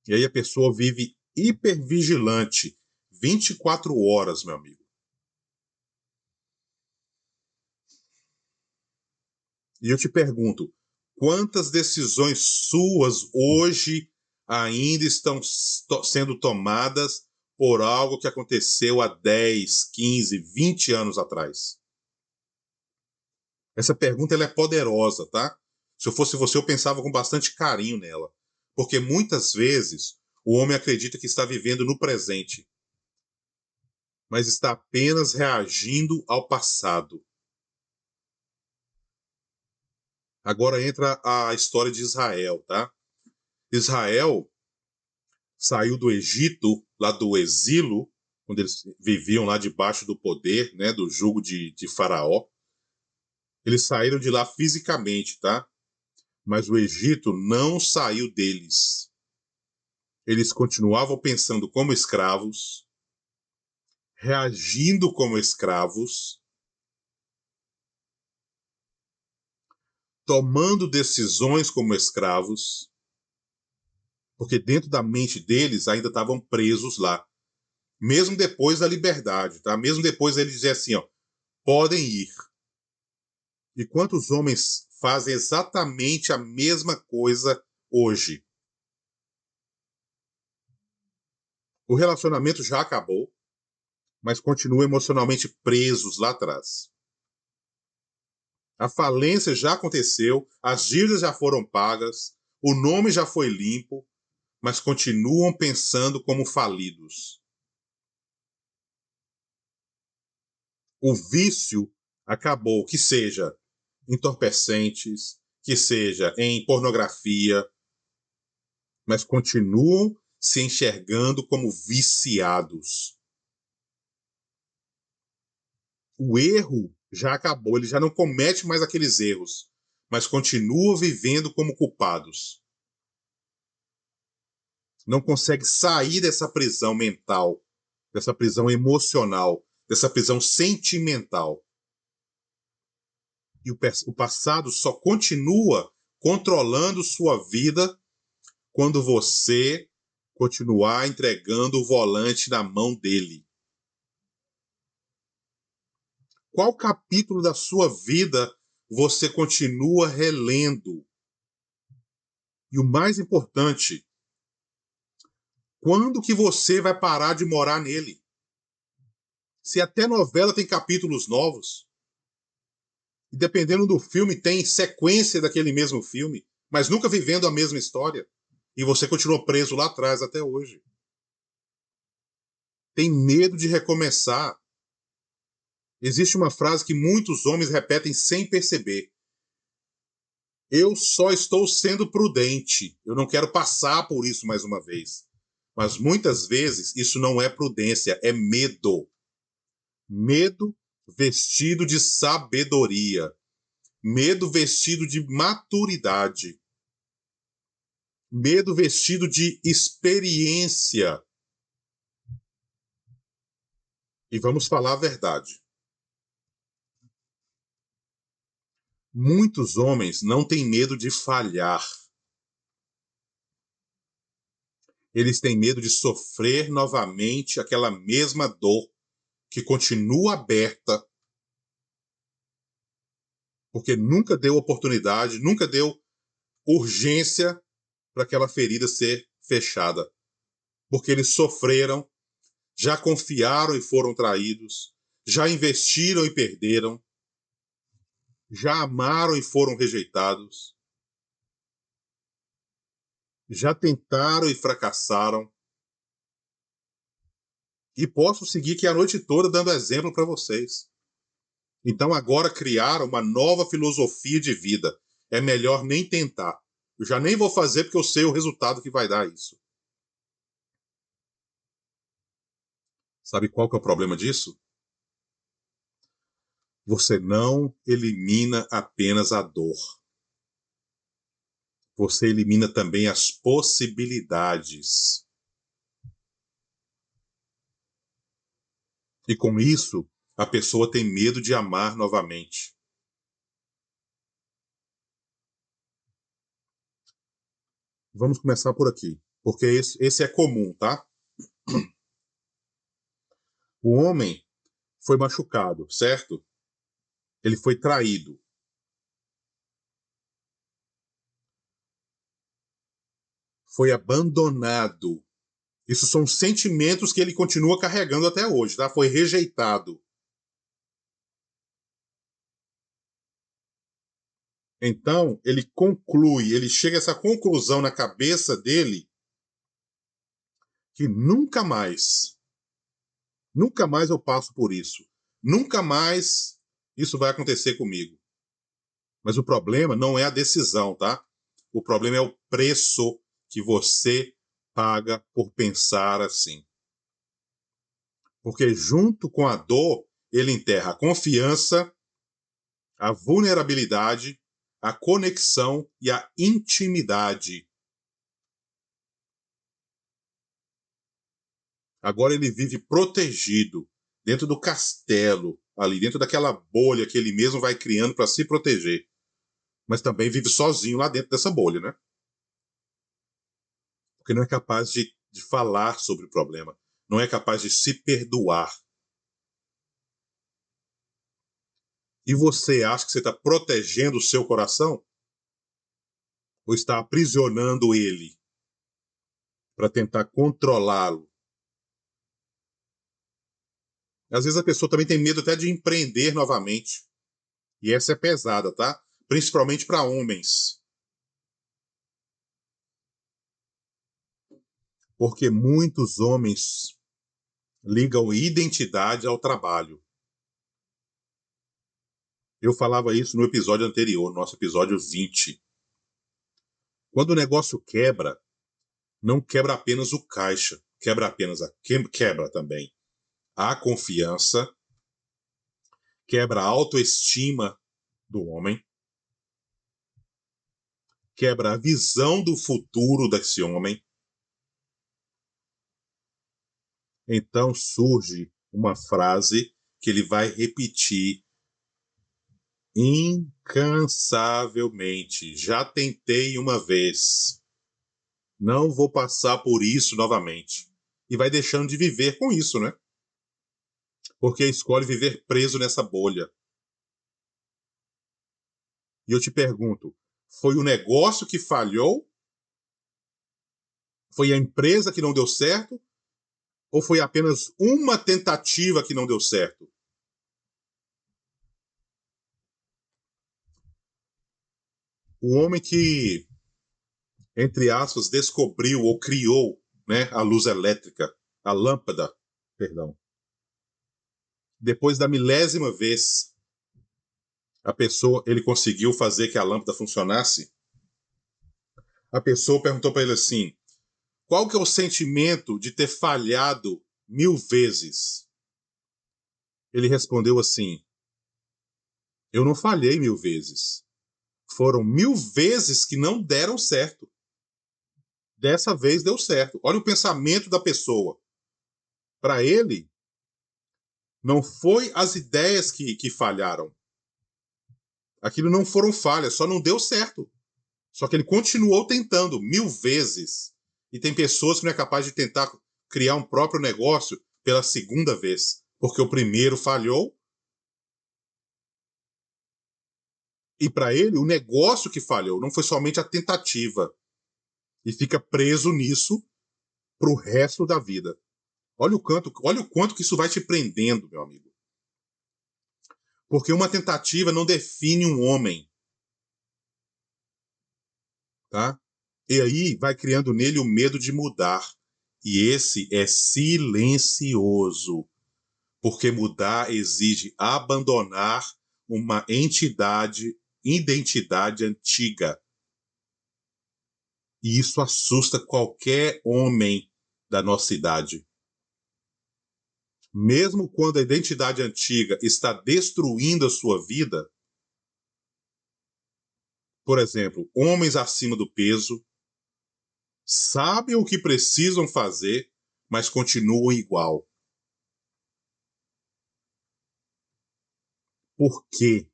E aí a pessoa vive hipervigilante 24 horas, meu amigo. E eu te pergunto, quantas decisões suas hoje ainda estão sendo tomadas por algo que aconteceu há 10, 15, 20 anos atrás? Essa pergunta ela é poderosa, tá? Se eu fosse você, eu pensava com bastante carinho nela. Porque muitas vezes o homem acredita que está vivendo no presente, mas está apenas reagindo ao passado. Agora entra a história de Israel, tá? Israel saiu do Egito, lá do exílio, quando eles viviam lá debaixo do poder, né, do jugo de Faraó. Eles saíram de lá fisicamente, tá? Mas o Egito não saiu deles. Eles continuavam pensando como escravos, reagindo como escravos, tomando decisões como escravos, porque dentro da mente deles ainda estavam presos lá. Mesmo depois da liberdade, tá? Mesmo depois ele dizer assim, ó, podem ir. E quantos homens fazem exatamente a mesma coisa hoje? O relacionamento já acabou, mas continua emocionalmente presos lá atrás. A falência já aconteceu, as dívidas já foram pagas, o nome já foi limpo, mas continuam pensando como falidos. O vício acabou, que seja entorpecentes, que seja em pornografia, mas continuam se enxergando como viciados. O erro já acabou, ele já não comete mais aqueles erros, mas continua vivendo como culpados. Não consegue sair dessa prisão mental, dessa prisão emocional, dessa prisão sentimental. E o passado só continua controlando sua vida quando você continuar entregando o volante na mão dele. Qual capítulo da sua vida você continua relendo? E o mais importante, quando que você vai parar de morar nele? Se até novela tem capítulos novos, e dependendo do filme tem sequência daquele mesmo filme, mas nunca vivendo a mesma história, e você continua preso lá atrás até hoje. Tem medo de recomeçar. Existe uma frase que muitos homens repetem sem perceber. Eu só estou sendo prudente. Eu não quero passar por isso mais uma vez. Mas muitas vezes isso não é prudência, é medo. Medo vestido de sabedoria. Medo vestido de maturidade. Medo vestido de experiência. E vamos falar a verdade. Muitos homens não têm medo de falhar. Eles têm medo de sofrer novamente aquela mesma dor que continua aberta, porque nunca deu oportunidade, nunca deu urgência para aquela ferida ser fechada. Porque eles sofreram, já confiaram e foram traídos, já investiram e perderam, já amaram e foram rejeitados, já tentaram e fracassaram. E posso seguir aqui a noite toda dando exemplo para vocês. Então agora criaram uma nova filosofia de vida. É melhor nem tentar. Eu já nem vou fazer porque eu sei o resultado que vai dar isso. Sabe qual que é o problema disso? Você não elimina apenas a dor. Você elimina também as possibilidades. E com isso, a pessoa tem medo de amar novamente. Vamos começar por aqui, porque esse é comum, tá? O homem foi machucado, certo? Ele foi traído. Foi abandonado. Isso são sentimentos que ele continua carregando até hoje, tá? Foi rejeitado. Então, ele conclui, ele chega a essa conclusão na cabeça dele que nunca mais eu passo por isso. Nunca mais isso vai acontecer comigo. Mas o problema não é a decisão, tá? O problema é o preço que você paga por pensar assim. Porque junto com a dor, ele enterra a confiança, a vulnerabilidade, a conexão e a intimidade. Agora ele vive protegido, dentro do castelo, ali, dentro daquela bolha que ele mesmo vai criando para se proteger. Mas também vive sozinho lá dentro dessa bolha, né? Porque não é capaz de falar sobre o problema, não é capaz de se perdoar. E você acha que você está protegendo o seu coração? Ou está aprisionando ele para tentar controlá-lo? Às vezes a pessoa também tem medo até de empreender novamente. E essa é pesada, tá? Principalmente para homens. Porque muitos homens ligam identidade ao trabalho. Eu falava isso no episódio anterior, nosso episódio 20. Quando o negócio quebra, não quebra apenas o caixa, quebra também a confiança, quebra a autoestima do homem, quebra a visão do futuro desse homem. Então surge uma frase que ele vai repetir incansavelmente. Já tentei uma vez. Não vou passar por isso novamente. E vai deixando de viver com isso, né? Porque escolhe viver preso nessa bolha. E eu te pergunto, foi o negócio que falhou? Foi a empresa que não deu certo? Ou foi apenas uma tentativa que não deu certo? O homem que, entre aspas, descobriu ou criou, né, a luz elétrica, a lâmpada, perdão. Depois da milésima vez, ele conseguiu fazer que a lâmpada funcionasse. A pessoa perguntou para ele assim: qual que é o sentimento de ter falhado 1000 vezes? Ele respondeu assim: eu não falhei 1000 vezes. Foram 1000 vezes que não deram certo. Dessa vez deu certo. Olha o pensamento da pessoa. Para ele, não foi as ideias que falharam. Aquilo não foram falhas, só não deu certo. Só que ele continuou tentando 1000 vezes. E tem pessoas que não é capaz de tentar criar um próprio negócio pela segunda vez. Porque o primeiro falhou. E para ele, o negócio que falhou não foi somente a tentativa. E fica preso nisso pro resto da vida. Olha o quanto que isso vai te prendendo, meu amigo. Porque uma tentativa não define um homem. Tá? E aí vai criando nele o medo de mudar. E esse é silencioso. Porque mudar exige abandonar uma identidade antiga. E isso assusta qualquer homem da nossa idade. Mesmo quando a identidade antiga está destruindo a sua vida, por exemplo, homens acima do peso, sabem o que precisam fazer, mas continuam igual. Por quê?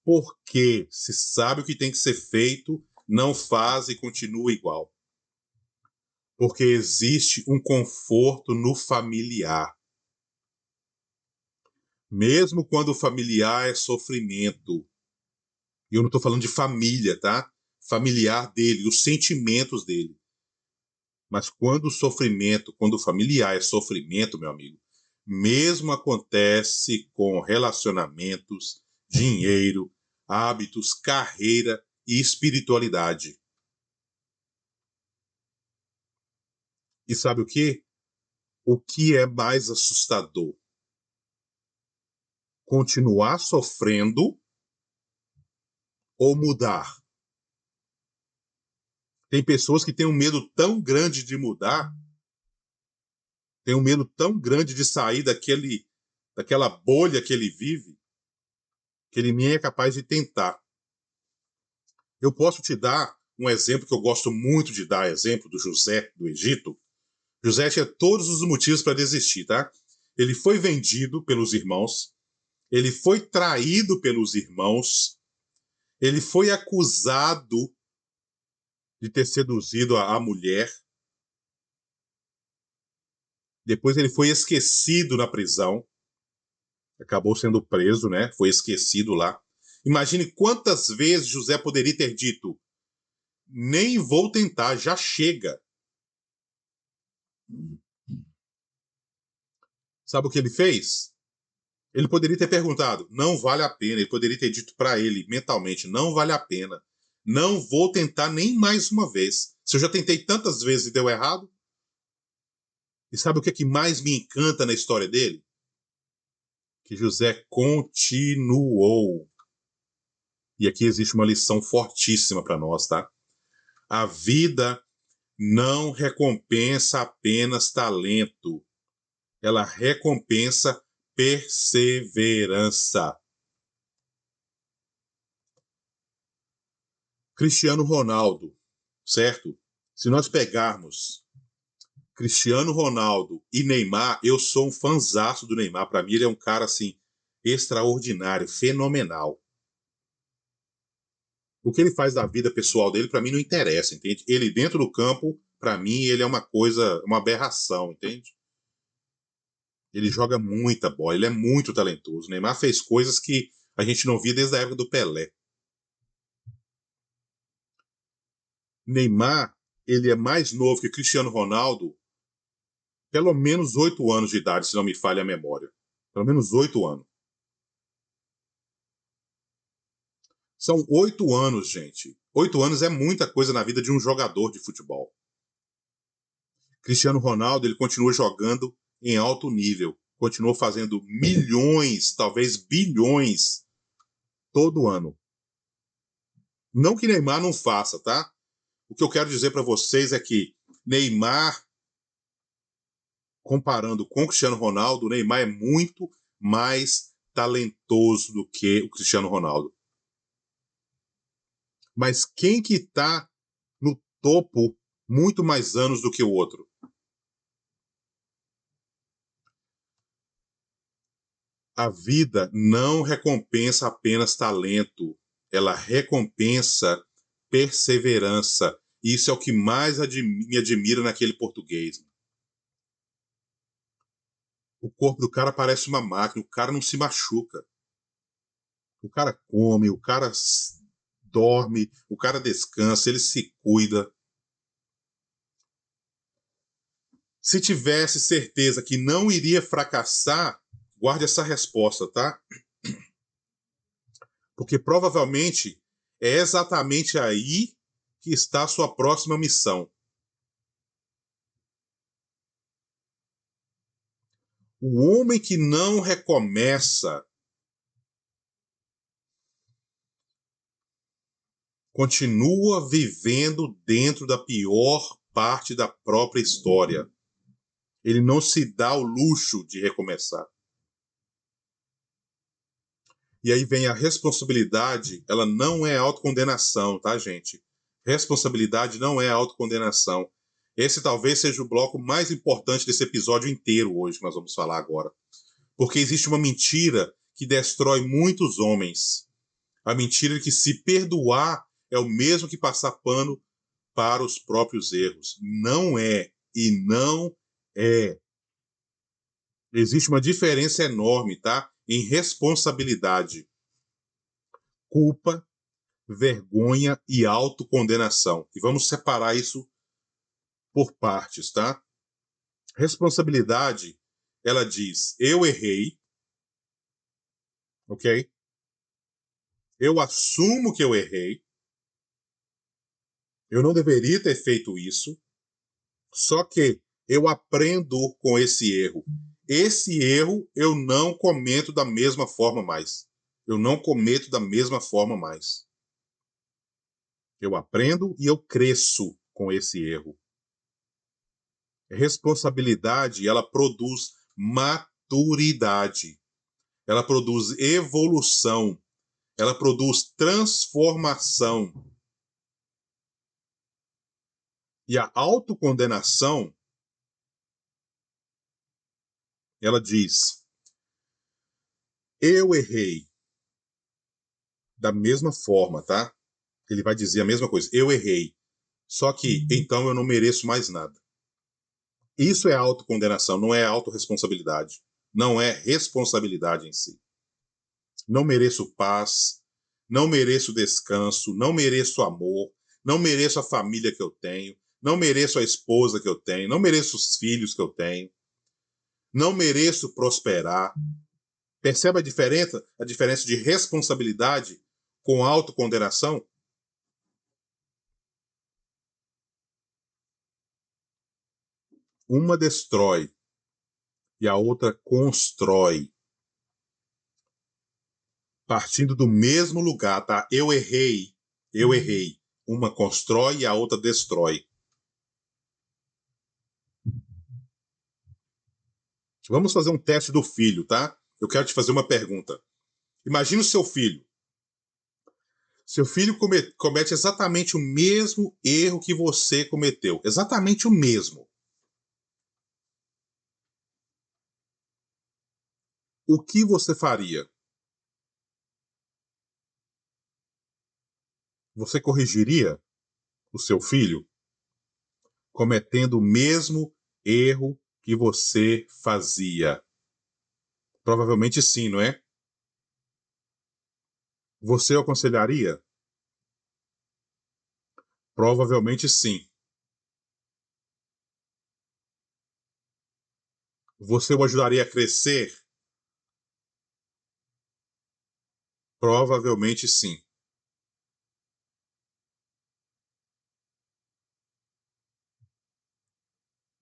Porque se sabe o que tem que ser feito, não faz e continua igual. Porque existe um conforto no familiar. Mesmo quando o familiar é sofrimento. E eu não estou falando de família, tá? Familiar dele, os sentimentos dele. Mas quando o familiar é sofrimento, meu amigo, mesmo acontece com relacionamentos, dinheiro, hábitos, carreira e espiritualidade. E sabe o quê? O que é mais assustador? Continuar sofrendo ou mudar? Tem pessoas que têm um medo tão grande de mudar, têm um medo tão grande de sair daquela bolha que ele vive, que ele nem é capaz de tentar. Eu posso te dar um exemplo que eu gosto muito de dar, exemplo do José do Egito. José tinha todos os motivos para desistir, tá? Ele foi vendido pelos irmãos, ele foi traído pelos irmãos, ele foi acusado de ter seduzido a mulher. Depois ele foi esquecido na prisão, acabou sendo preso, né? Foi esquecido lá. Imagine quantas vezes José poderia ter dito: nem vou tentar, já chega. Sabe o que ele fez? Ele poderia ter perguntado, não vale a pena. Ele poderia ter dito para ele mentalmente, não vale a pena. Não vou tentar nem mais uma vez. Se eu já tentei tantas vezes e deu errado. E sabe o que mais me encanta na história dele? Que José continuou. E aqui existe uma lição fortíssima para nós, tá? A vida não recompensa apenas talento. Ela recompensa perseverança. Cristiano Ronaldo, certo? Se nós pegarmos Cristiano Ronaldo e Neymar, eu sou um fanzaço do Neymar. Para mim, ele é um cara assim extraordinário, fenomenal. O que ele faz da vida pessoal dele, para mim, não interessa, entende? Ele dentro do campo, para mim, ele é uma coisa, uma aberração, entende? Ele joga muita bola, ele é muito talentoso. O Neymar fez coisas que a gente não via desde a época do Pelé. Neymar, ele é mais novo que Cristiano Ronaldo, pelo menos 8 anos de idade, se não me falha a memória. Pelo menos 8 anos. São 8 anos, gente. 8 anos é muita coisa na vida de um jogador de futebol. Cristiano Ronaldo, ele continua jogando em alto nível. Continua fazendo milhões, talvez bilhões, todo ano. Não que Neymar não faça, tá? O que eu quero dizer para vocês é que Neymar, comparando com o Cristiano Ronaldo, o Neymar é muito mais talentoso do que o Cristiano Ronaldo. Mas quem que está no topo muito mais anos do que o outro? A vida não recompensa apenas talento, ela recompensa perseverança. Isso é o que mais me admira naquele português. O corpo do cara parece uma máquina, o cara não se machuca. O cara come, o cara dorme, o cara descansa, ele se cuida. Se tivesse certeza que não iria fracassar, guarde essa resposta, tá? Porque provavelmente é exatamente aí que está a sua próxima missão. O homem que não recomeça continua vivendo dentro da pior parte da própria história. Ele não se dá o luxo de recomeçar. E aí vem a responsabilidade, ela não é autocondenação, tá, gente? Responsabilidade não é autocondenação. Esse talvez seja o bloco mais importante desse episódio inteiro hoje, que nós vamos falar agora. Porque existe uma mentira que destrói muitos homens. A mentira de que se perdoar é o mesmo que passar pano para os próprios erros. Não é. E não é. Existe uma diferença enorme, tá? Em responsabilidade. Culpa, vergonha e autocondenação. E vamos separar isso por partes, tá? Responsabilidade, ela diz, eu errei, ok? Eu assumo que eu errei, eu não deveria ter feito isso, só que eu aprendo com esse erro. Esse erro eu não cometo da mesma forma mais. Eu não cometo da mesma forma mais. Eu aprendo e eu cresço com esse erro. Responsabilidade, ela produz maturidade. Ela produz evolução. Ela produz transformação. E a autocondenação, ela diz, eu errei. Da mesma forma, tá? Ele vai dizer a mesma coisa, eu errei. Só que, então, eu não mereço mais nada. Isso é autocondenação, não é autorresponsabilidade. Não é responsabilidade em si. Não mereço paz, não mereço descanso, não mereço amor, não mereço a família que eu tenho, não mereço a esposa que eu tenho, não mereço os filhos que eu tenho, não mereço prosperar. Percebe a diferença de responsabilidade com autocondenação? Uma destrói e a outra constrói. Partindo do mesmo lugar, tá? Eu errei. Uma constrói e a outra destrói. Vamos fazer um teste do filho, tá? Eu quero te fazer uma pergunta. Imagina o seu filho. Seu filho comete exatamente o mesmo erro que você cometeu. Exatamente o mesmo. O que você faria? Você corrigiria o seu filho cometendo o mesmo erro que você fazia? Provavelmente sim, não é? Você o aconselharia? Provavelmente sim. Você o ajudaria a crescer? Provavelmente sim.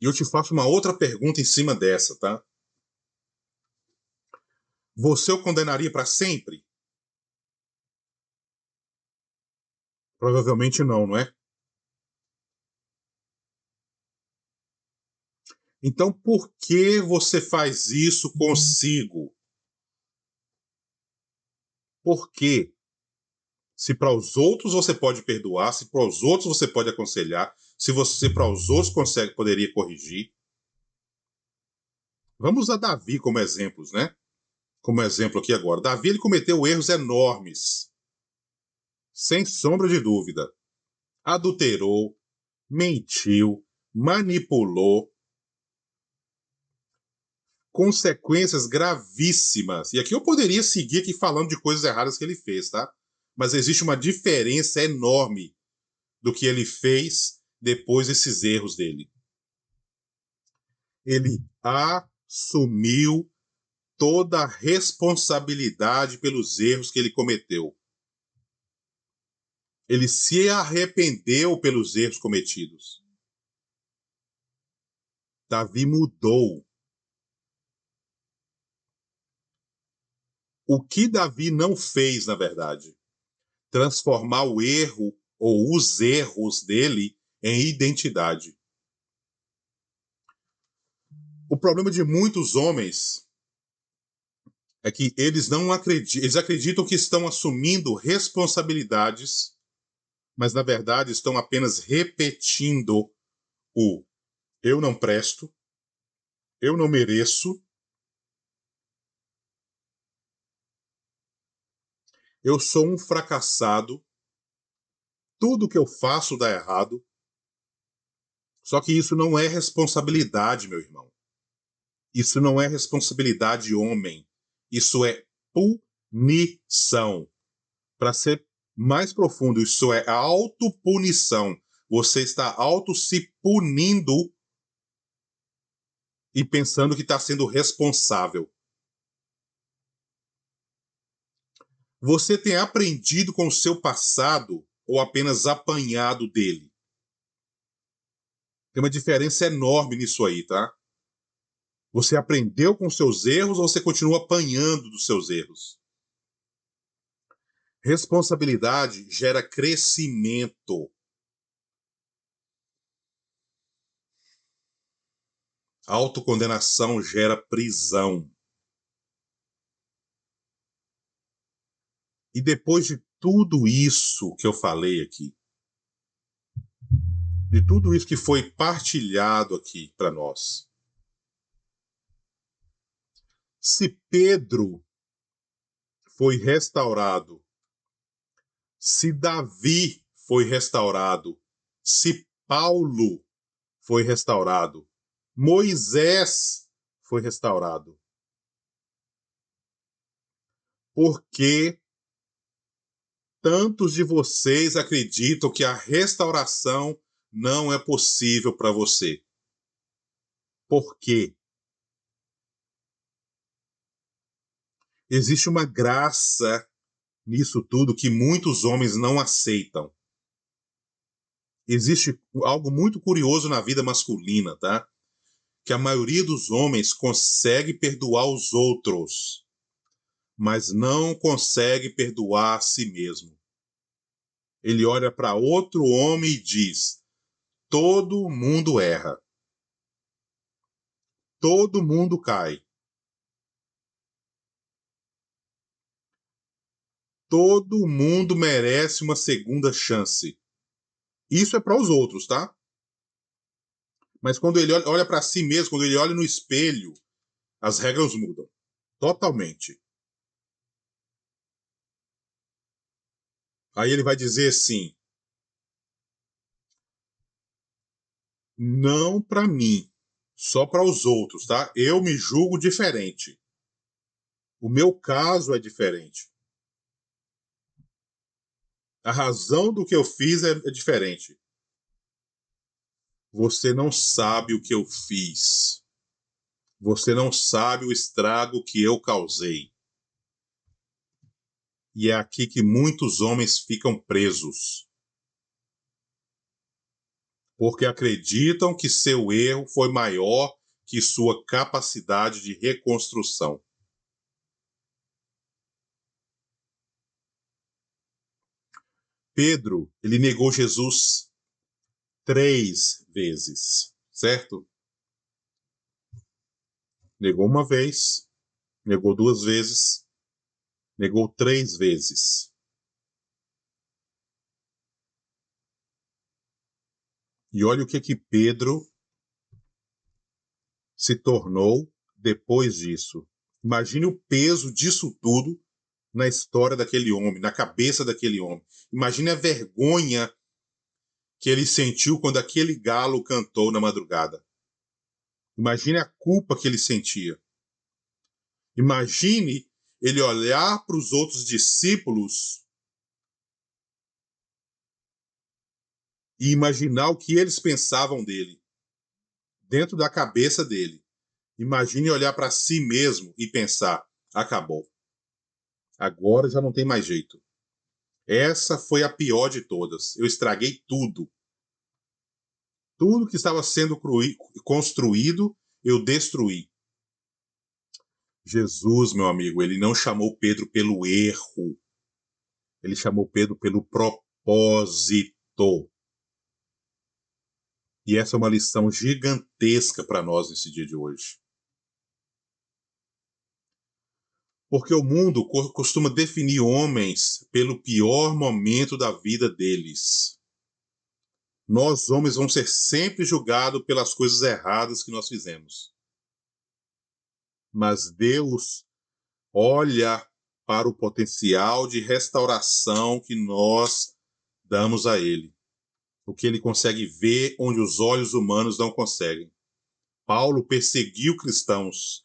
E eu te faço uma outra pergunta em cima dessa, tá? Você o condenaria para sempre? Provavelmente não, não é? Então, por que você faz isso consigo? Por quê? Se para os outros você pode perdoar, se para os outros você pode aconselhar, se você para os outros poderia corrigir. Vamos usar Davi como exemplos, né? Como exemplo aqui agora. Davi ele cometeu erros enormes, sem sombra de dúvida. Adulterou, mentiu, manipulou, consequências gravíssimas. E aqui eu poderia seguir aqui falando de coisas erradas que ele fez, tá? Mas existe uma diferença enorme do que ele fez depois desses erros dele. Ele assumiu toda a responsabilidade pelos erros que ele cometeu. Ele se arrependeu pelos erros cometidos. Davi mudou. O que Davi não fez, na verdade? Transformar o erro ou os erros dele em identidade. O problema de muitos homens é que eles não acreditam, eles acreditam que estão assumindo responsabilidades, mas na verdade estão apenas repetindo o eu não presto, eu não mereço, eu sou um fracassado, tudo que eu faço dá errado. Só que isso não é responsabilidade, meu irmão. Isso não é responsabilidade homem. Isso é punição. Para ser mais profundo, isso é autopunição. Você está auto se punindo e pensando que está sendo responsável. Você tem aprendido com o seu passado ou apenas apanhado dele? Tem uma diferença enorme nisso aí, tá? Você aprendeu com seus erros ou você continua apanhando dos seus erros? Responsabilidade gera crescimento. Autocondenação gera prisão. E depois de tudo isso que eu falei aqui, de tudo isso que foi partilhado aqui para nós, se Pedro foi restaurado, se Davi foi restaurado, se Paulo foi restaurado, Moisés foi restaurado, por que tantos de vocês acreditam que a restauração não é possível para você? Por quê? Existe uma graça nisso tudo que muitos homens não aceitam. Existe algo muito curioso na vida masculina, tá? Que a maioria dos homens consegue perdoar os outros, mas não consegue perdoar a si mesmo. Ele olha para outro homem e diz: todo mundo erra. Todo mundo cai. Todo mundo merece uma segunda chance. Isso é para os outros, tá? Mas quando ele olha para si mesmo, quando ele olha no espelho, as regras mudam. Totalmente. Aí ele vai dizer assim: não para mim, só para os outros, tá? Eu me julgo diferente. O meu caso é diferente. A razão do que eu fiz é diferente. Você não sabe o que eu fiz. Você não sabe o estrago que eu causei. E é aqui que muitos homens ficam presos. Porque acreditam que seu erro foi maior que sua capacidade de reconstrução. Pedro, ele negou Jesus 3 vezes, certo? Negou uma vez, negou 2 vezes, negou 3 vezes. E olha o que Pedro se tornou depois disso. Imagine o peso disso tudo na história daquele homem, na cabeça daquele homem. Imagine a vergonha que ele sentiu quando aquele galo cantou na madrugada. Imagine a culpa que ele sentia. Imagine ele olhar para os outros discípulos e imaginar o que eles pensavam dele, dentro da cabeça dele. Imagine olhar para si mesmo e pensar: acabou. Agora já não tem mais jeito. Essa foi a pior de todas. Eu estraguei tudo. Tudo que estava sendo construído, eu destruí. Jesus, meu amigo, ele não chamou Pedro pelo erro. Ele chamou Pedro pelo propósito. E essa é uma lição gigantesca para nós nesse dia de hoje. Porque o mundo costuma definir homens pelo pior momento da vida deles. Nós, homens, vamos ser sempre julgados pelas coisas erradas que nós fizemos. Mas Deus olha para o potencial de restauração que nós damos a Ele. O que Ele consegue ver onde os olhos humanos não conseguem. Paulo perseguiu cristãos.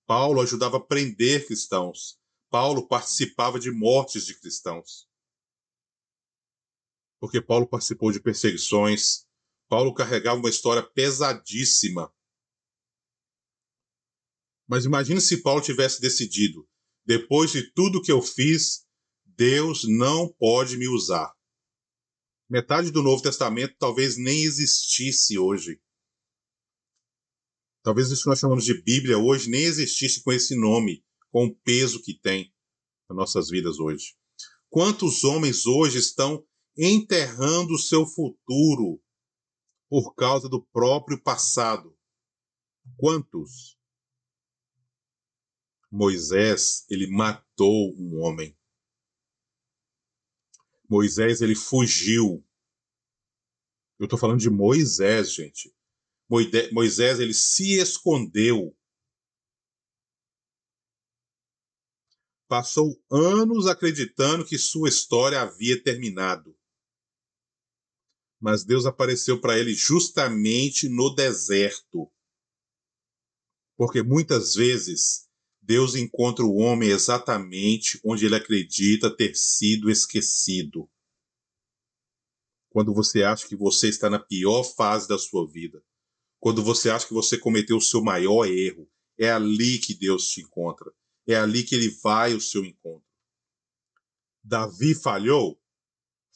Paulo ajudava a prender cristãos. Paulo participava de mortes de cristãos. Porque Paulo participou de perseguições. Paulo carregava uma história pesadíssima. Mas imagine se Paulo tivesse decidido: depois de tudo que eu fiz, Deus não pode me usar. Metade do Novo Testamento talvez nem existisse hoje. Talvez isso que nós chamamos de Bíblia hoje nem existisse com esse nome, com o peso que tem nas nossas vidas hoje. Quantos homens hoje estão enterrando o seu futuro por causa do próprio passado? Quantos? Moisés, ele matou um homem. Moisés, ele fugiu. Eu estou falando de Moisés, gente. Moisés, ele se escondeu. Passou anos acreditando que sua história havia terminado. Mas Deus apareceu para ele justamente no deserto. Porque muitas vezes Deus encontra o homem exatamente onde ele acredita ter sido esquecido. Quando você acha que você está na pior fase da sua vida. Quando você acha que você cometeu o seu maior erro. É ali que Deus te encontra. é ali que ele vai ao seu encontro. Davi falhou?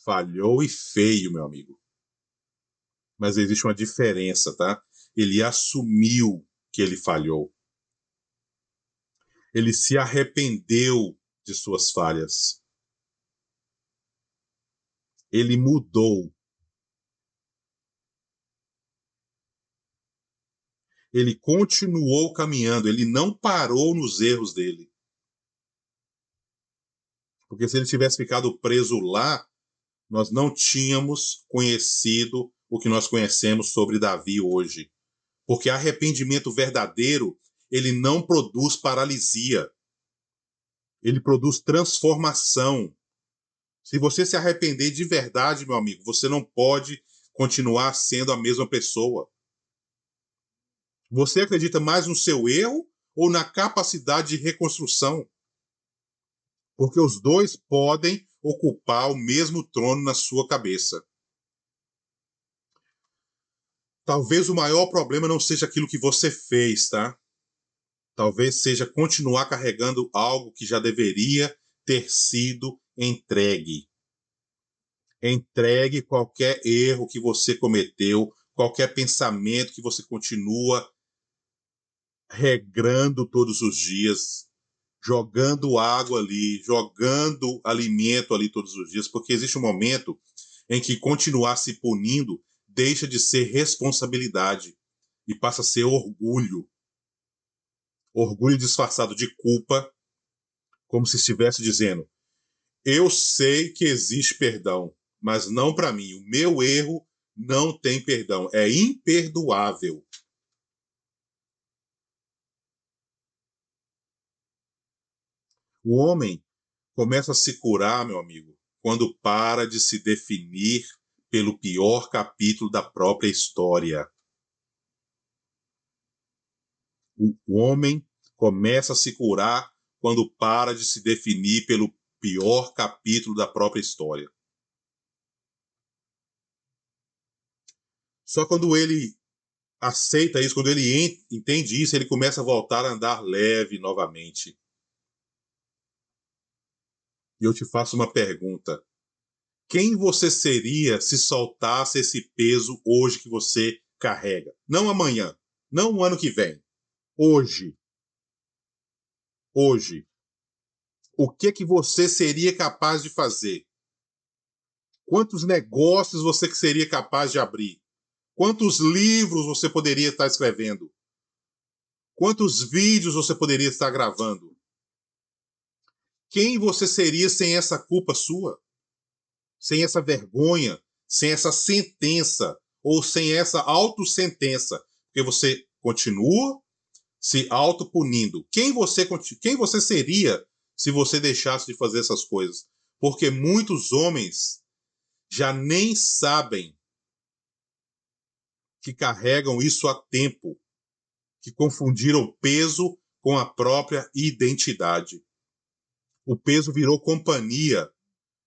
Falhou e feio, meu amigo. Mas existe uma diferença, tá? Ele assumiu que ele falhou. Ele se arrependeu de suas falhas. Ele mudou. Ele continuou caminhando, ele não parou nos erros dele. Porque se ele tivesse ficado preso lá, nós não tínhamos conhecido o que nós conhecemos sobre Davi hoje. Porque arrependimento verdadeiro, ele não produz paralisia. Ele produz transformação. Se você se arrepender de verdade, meu amigo, você não pode continuar sendo a mesma pessoa. Você acredita mais no seu erro ou na capacidade de reconstrução? Porque os dois podem ocupar o mesmo trono na sua cabeça. Talvez o maior problema não seja aquilo que você fez, tá? Talvez seja continuar carregando algo que já deveria ter sido entregue. Entregue qualquer erro que você cometeu, qualquer pensamento que você continua regrando todos os dias, jogando água ali, jogando alimento ali todos os dias, porque existe um momento em que continuar se punindo deixa de ser responsabilidade e passa a ser orgulho. Orgulho disfarçado de culpa, como se estivesse dizendo: eu sei que existe perdão, mas não para mim. O meu erro não tem perdão. É imperdoável. O homem começa a se curar, meu amigo, quando para de se definir pelo pior capítulo da própria história. O homem começa a se curar quando para de se definir pelo pior capítulo da própria história. Só quando ele aceita isso, quando ele entende isso, ele começa a voltar a andar leve novamente. E eu te faço uma pergunta. Quem você seria se soltasse esse peso hoje que você carrega? Não amanhã, não o ano que vem. Hoje. Hoje. O que você seria capaz de fazer? Quantos negócios você seria capaz de abrir? Quantos livros você poderia estar escrevendo? Quantos vídeos você poderia estar gravando? Quem você seria sem essa culpa sua? Sem essa vergonha? Sem essa sentença? Ou sem essa autossentença? Porque você continua se autopunindo. Quem você seria se você deixasse de fazer essas coisas? Porque muitos homens já nem sabem que carregam isso há tempo, que confundiram o peso com a própria identidade. O peso virou companhia.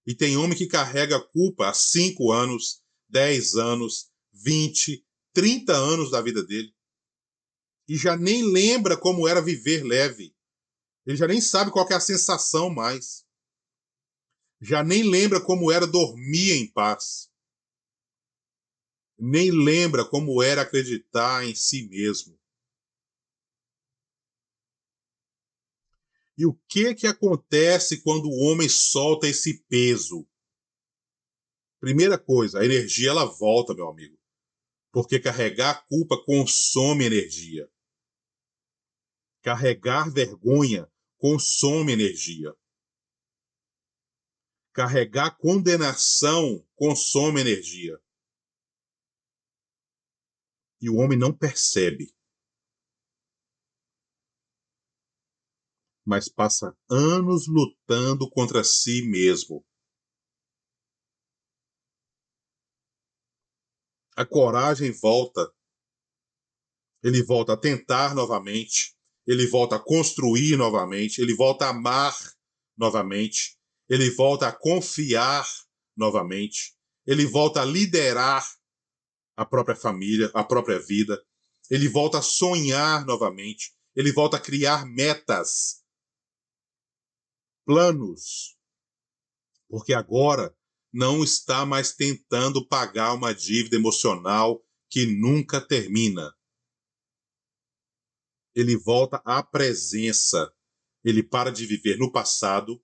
E tem homem que carrega a culpa há 5 anos, 10 anos, 20, 30 anos da vida dele. E já nem lembra como era viver leve. Ele já nem sabe qual é a sensação mais. Já nem lembra como era dormir em paz. Nem lembra como era acreditar em si mesmo. E o que acontece quando o homem solta esse peso? Primeira coisa, a energia ela volta, meu amigo. Porque carregar a culpa consome energia. Carregar vergonha consome energia. Carregar condenação consome energia. E o homem não percebe. Mas passa anos lutando contra si mesmo. A coragem volta. Ele volta a tentar novamente. Ele volta a construir novamente. Ele volta a amar novamente. Ele volta a confiar novamente. Ele volta a liderar a própria família, a própria vida. Ele volta a sonhar novamente. Ele volta a criar metas. planos, porque agora não está mais tentando pagar uma dívida emocional que nunca termina. Ele volta à presença, ele para de viver no passado,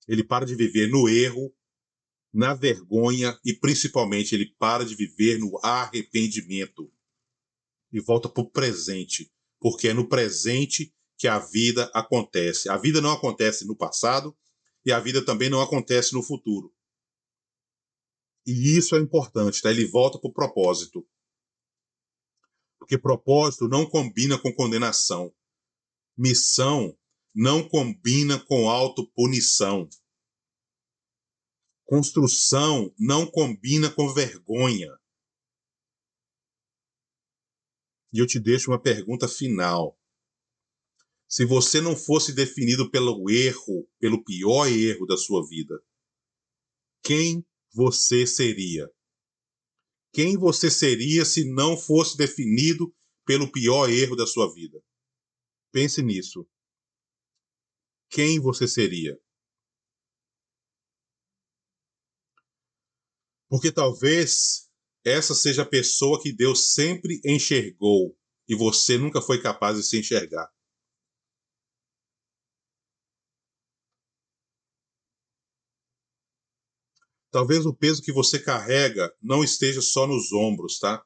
ele para de viver no erro, na vergonha e principalmente ele para de viver no arrependimento e volta para o presente, porque é no presente que a vida acontece. A vida não acontece no passado e a vida também não acontece no futuro. E isso é importante, tá? Ele volta para o propósito. Porque propósito não combina com condenação. Missão não combina com autopunição. Construção não combina com vergonha. E eu te deixo uma pergunta final. Se você não fosse definido pelo erro, pelo pior erro da sua vida, quem você seria? Quem você seria se não fosse definido pelo pior erro da sua vida? Pense nisso. Quem você seria? Porque talvez essa seja a pessoa que Deus sempre enxergou e você nunca foi capaz de se enxergar. Talvez o peso que você carrega não esteja só nos ombros, tá?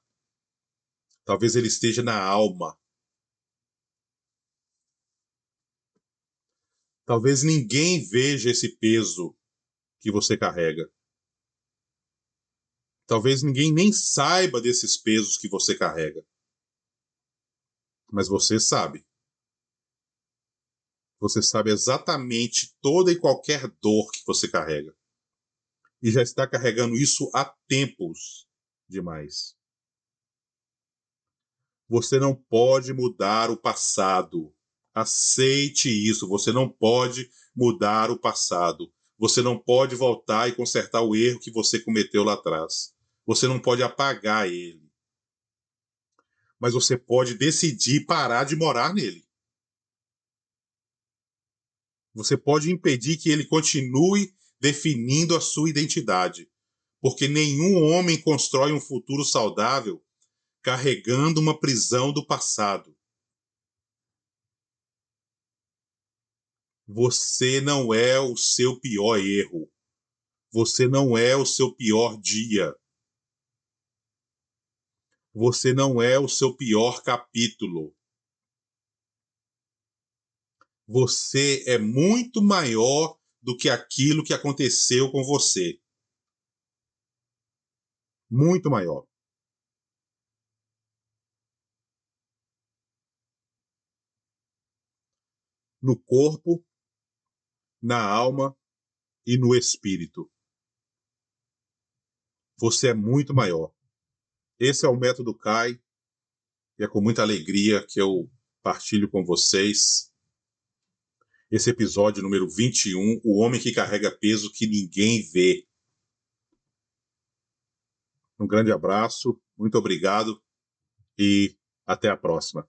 Talvez ele esteja na alma. Talvez ninguém veja esse peso que você carrega. Talvez ninguém nem saiba desses pesos que você carrega. Mas você sabe. Você sabe exatamente toda e qualquer dor que você carrega. E já está carregando isso há tempos demais. Você não pode mudar o passado. Aceite isso. Você não pode mudar o passado. Você não pode voltar e consertar o erro que você cometeu lá atrás. Você não pode apagar ele. Mas você pode decidir parar de morar nele. Você pode impedir que ele continue definindo a sua identidade. Porque nenhum homem constrói um futuro saudável carregando uma prisão do passado. Você não é o seu pior erro. Você não é o seu pior dia. Você não é o seu pior capítulo. Você é muito maior do que aquilo que aconteceu com você. Muito maior. No corpo, na alma e no espírito. Você é muito maior. Esse é o método CAI e é com muita alegria que eu partilho com vocês esse episódio número 21, O Homem que Carrega Peso que Ninguém Vê. Um grande abraço, muito obrigado e até a próxima.